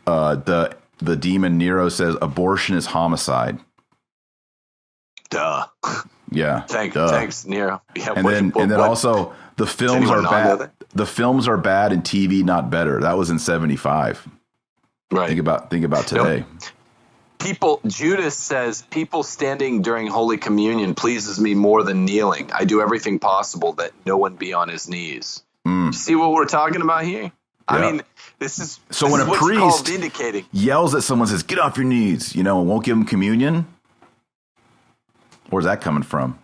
The demon Nero says abortion is homicide. Duh. Yeah. Thanks, Nero. Yeah, and then also the films are bad. The films are bad and TV not better. That was in 75. Right. Think about today. Judas says, people standing during Holy Communion pleases me more than kneeling. I do everything possible that no one be on his knees. See what we're talking about here? Yeah. I mean, when a priest yells at someone, says, get off your knees, and won't give them communion. Where's that coming from?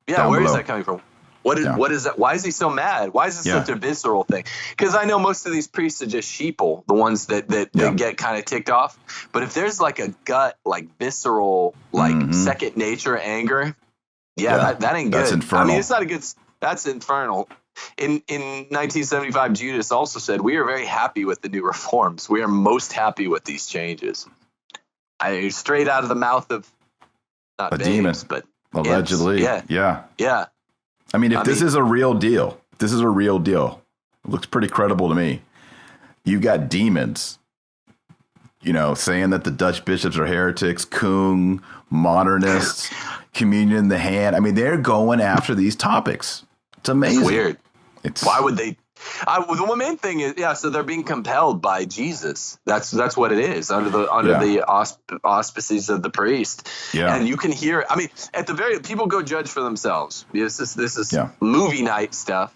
Yeah, where is that coming from? What is that? Why is he so mad? Why is this such a visceral thing? Because I know most of these priests are just sheeple, the ones that get kind of ticked off. But if there's like a gut, like visceral, like second nature anger, that ain't good. That's infernal. I mean, it's not a good. That's infernal. In 1975, Judas also said, "We are very happy with the new reforms. We are most happy with these changes." Straight out of the mouth of not a babes, demon, but allegedly. Imps. Yeah. I mean, if this is a real deal, it looks pretty credible to me. You got demons, saying that the Dutch bishops are heretics, Kung, modernists, communion in the hand. I mean, they're going after these topics. It's amazing. It's weird. Why would they? The main thing is, so they're being compelled by Jesus. That's what it is under the auspices of the priest. Yeah. And you can hear. I mean, people go judge for themselves. This is movie night stuff.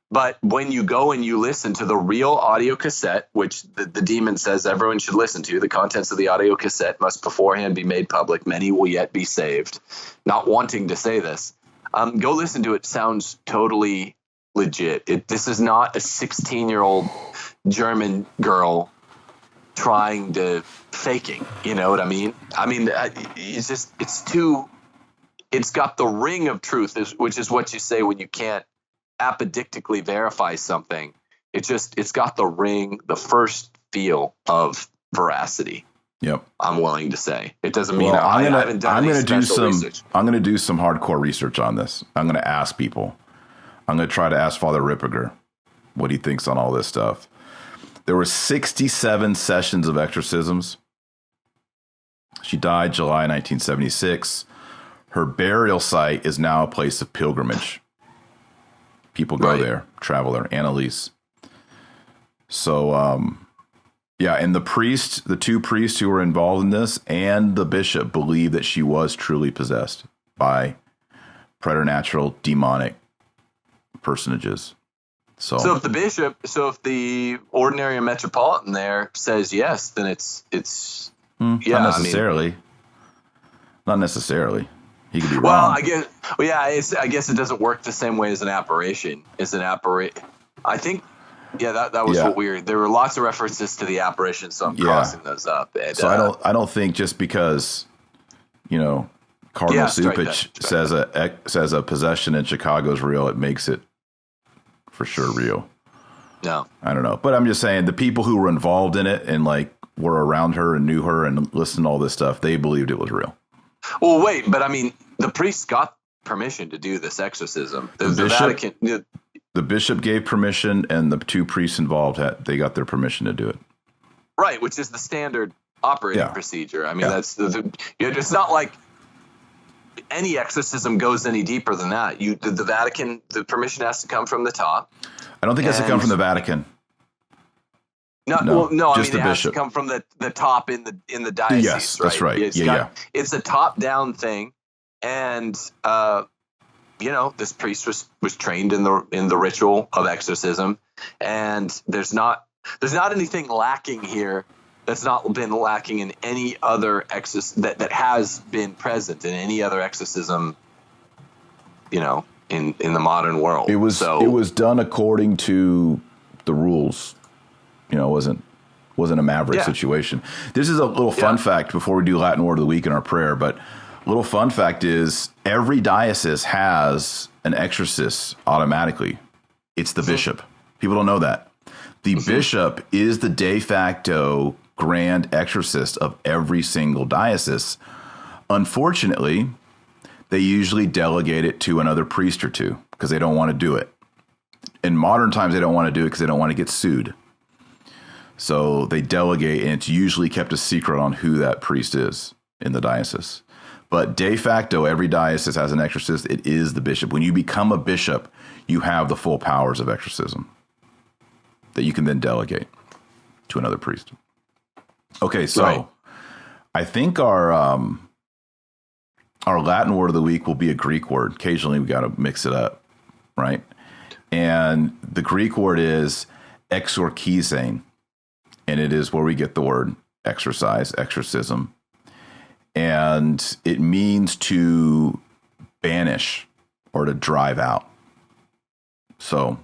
But when you go and you listen to the real audio cassette, which the demon says everyone should listen to, the contents of the audio cassette must beforehand be made public. Many will yet be saved. Not wanting to say this, go listen to it. Sounds totally legit. This is not a 16-year-old German girl trying to faking. You know what I mean? I mean, it's got the ring of truth, which is what you say when you can't apodictically verify something. It's got the ring, the first feel of veracity. Yep. I'm willing to say. It doesn't mean I haven't done any special research. I'm going to do some hardcore research on this. I'm going to ask people. I'm going to try to ask Father Ripperger what he thinks on all this stuff. There were 67 sessions of exorcisms. She died July 1976. Her burial site is now a place of pilgrimage. People go there, travel there. Anneliese. So, and the two priests who were involved in this and the bishop believe that she was truly possessed by preternatural, demonic personages. So if the ordinary metropolitan there says yes, then it's not necessarily. Not necessarily. He could be wrong. Well, I guess it doesn't work the same way as an apparition. I think, that was what weird. There were lots of references to the apparition, so I'm crossing those up. And, so I don't think just because, Cardinal Supich says a possession in Chicago is real, it makes it for sure real. No, I don't know, but I'm just saying the people who were involved in it and were around her and knew her and listened to all this stuff, they believed it was real. Well, wait, but I mean, the priest got permission to do this exorcism. The bishop gave permission, and the two priests involved they got their permission to do it. Right, which is the standard operating procedure. I mean, that's it's not like any exorcism goes any deeper than that. The Vatican, the permission has to come from the top. I don't think it has to come from the Vatican. No, I mean, it has to come from the top in the diocese. Yes, that's right. It's a top-down thing, and this priest was trained in the ritual of exorcism, and there's not anything lacking here that's not been lacking in any other that has been present in any other exorcism, in the modern world. It was done according to the rules. It wasn't a maverick situation. This is a little fun fact before we do Latin Word of the Week in our prayer, but a little fun fact is every diocese has an exorcist automatically. It's the bishop. People don't know that. The bishop is the de facto grand exorcist of every single diocese. Unfortunately, they usually delegate it to another priest or two because they don't want to do it. In modern times, they don't want to do it because they don't want to get sued. So they delegate, and it's usually kept a secret on who that priest is in the diocese. But de facto, every diocese has an exorcist. It is the bishop. When you become a bishop, you have the full powers of exorcism that you can then delegate to another priest. Okay, so I think our Latin word of the week will be a Greek word. Occasionally, we got to mix it up, right? And the Greek word is exorcizing. And it is where we get the word exorcise, exorcism. And it means to banish or to drive out. So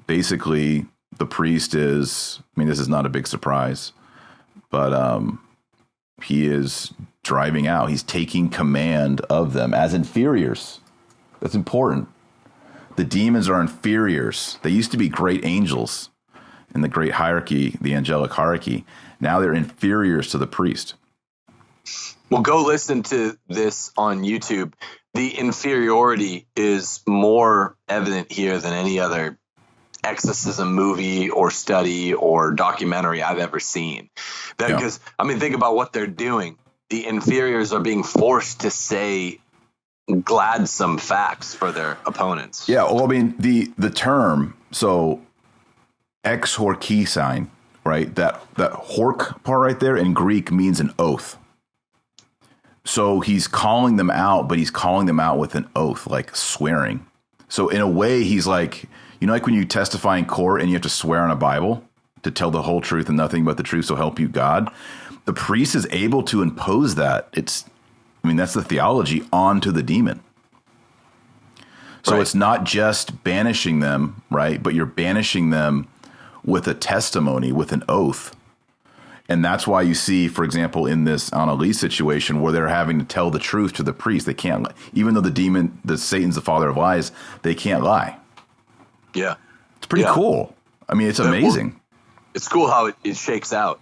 basically, the priest is, I mean, this is not a big surprise, but he is driving out. He's taking command of them as inferiors. That's important. The demons are inferiors. They used to be great angels in the great hierarchy, the angelic hierarchy. Now they're inferiors to the priest. Well, go listen to this on YouTube. The inferiority is more evident here than any other exorcism movie or study or documentary I've ever seen. Because, I mean, think about what they're doing. The inferiors are being forced to say gladsome facts for their opponents. Yeah, well, I mean, the term, so exorcising, right? That hork part right there in Greek means an oath. So he's calling them out, but he's calling them out with an oath, like swearing. So in a way, he's like, you know, like when you testify in court and you have to swear on a Bible to tell the whole truth and nothing but the truth, so help you God. The priest is able to impose that. That's the theology onto the demon. So It's not just banishing them, right? But you're banishing them with a testimony, with an oath. And that's why you see, for example, in this Anneliese situation where they're having to tell the truth to the priest. They can't, even though Satan's the father of lies, they can't lie. Yeah. It's pretty cool. I mean, it's amazing. It's cool how it shakes out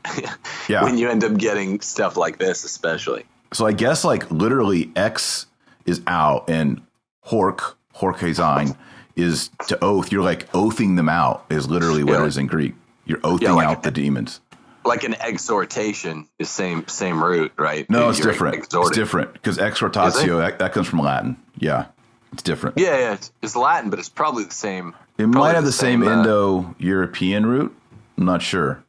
when you end up getting stuff like this, especially. So I guess like literally X is out and horkezine is to oath. You're like oathing them out is literally what it is in Greek. You're oathing out the demons. Like an exhortation is same root, right? No, it's different. It's different because exhortatio, that comes from Latin. Yeah, it's different. Yeah, it's Latin, but it's probably the same. It might have the same Indo-European root. I'm not sure.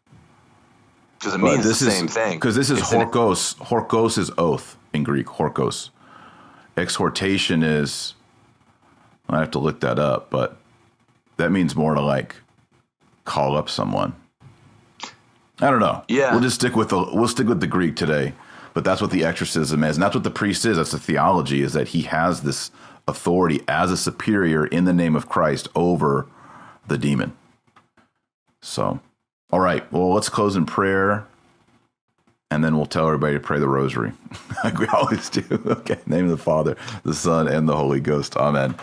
Because it means the same thing. Because this is horkos. Horkos is oath in Greek. Horkos. Exhortation is, I have to look that up, but that means more to like call up someone. I don't know. Yeah. We'll stick with the Greek today, but that's what the exorcism is. And that's what the priest is. That's the theology, is that he has this authority as a superior in the name of Christ over the demon. So, all right. Well, let's close in prayer, and then we'll tell everybody to pray the rosary like we always do. Okay. In the name of the Father, the Son, and the Holy Ghost. Amen.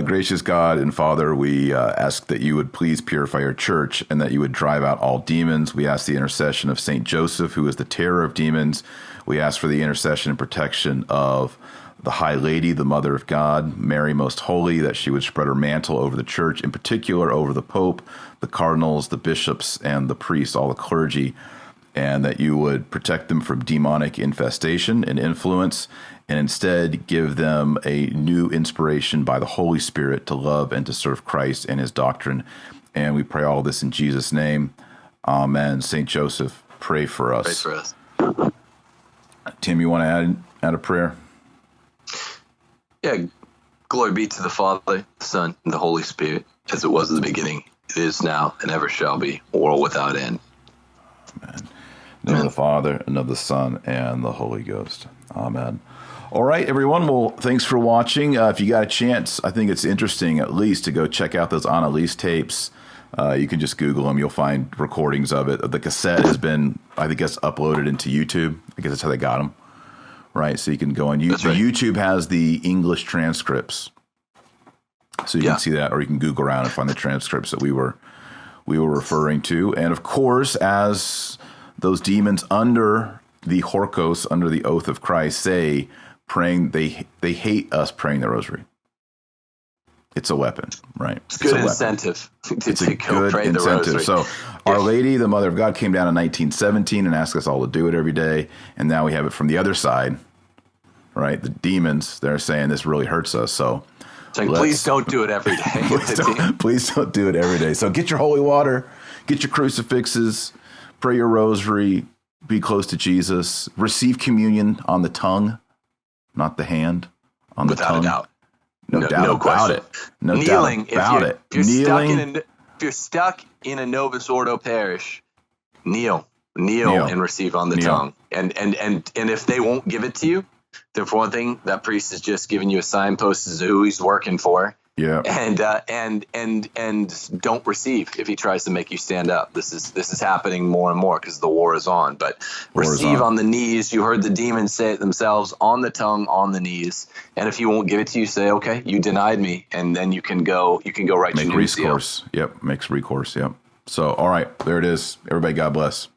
Gracious God and Father, we ask that you would please purify your church and that you would drive out all demons. We ask the intercession of St. Joseph, who is the terror of demons. We ask for the intercession and protection of the High Lady, the Mother of God, Mary Most Holy, that she would spread her mantle over the church, in particular over the Pope, the cardinals, the bishops, and the priests, all the clergy, and that you would protect them from demonic infestation and influence, and instead give them a new inspiration by the Holy Spirit to love and to serve Christ and his doctrine. And we pray all this in Jesus' name. Amen. St. Joseph, pray for us. Pray for us. Tim, you want to add a prayer? Yeah. Glory be to the Father, the Son, and the Holy Spirit, as it was in the beginning, it is now, and ever shall be, world without end. Amen. In the name of the Father, and of the Son, and the Holy Ghost. Amen. All right, everyone. Well, thanks for watching. If you got a chance, I think it's interesting at least to go check out those Anneliese tapes. You can just Google them. You'll find recordings of it. The cassette has been, I think it's uploaded into YouTube. I guess that's how they got them. Right, so you can go on YouTube. Right. YouTube has the English transcripts. So you can see that, or you can Google around and find the transcripts that we were referring to. And of course, as those demons under the Horkos, under the oath of Christ, say, praying, they hate us praying the rosary. It's a weapon, right? It's good incentive to go pray the rosary. So Our Lady, the Mother of God, came down in 1917 and asked us all to do it every day. And now we have it from the other side, right? The demons, they're saying this really hurts us. So please don't do it every day. please don't do it every day. So get your holy water, get your crucifixes, pray your rosary, be close to Jesus, receive communion on the tongue, not the hand, on the tongue. Without a doubt. No doubt about it. No Kneeling, doubt about it. If you're stuck in a Novus Ordo parish, kneel and receive on the tongue. And if they won't give it to you, then for one thing, that priest is just giving you a signpost as to who he's working for, Yeah. And don't receive if he tries to make you stand up. This is happening more and more because the war is on. But receive on the knees. You heard the demons say it themselves, on the tongue, on the knees. And if he won't give it to you, say, okay, you denied me, and then you can go right to make recourse. Yep, makes recourse. Yep. So, all right, there it is. Everybody, God bless.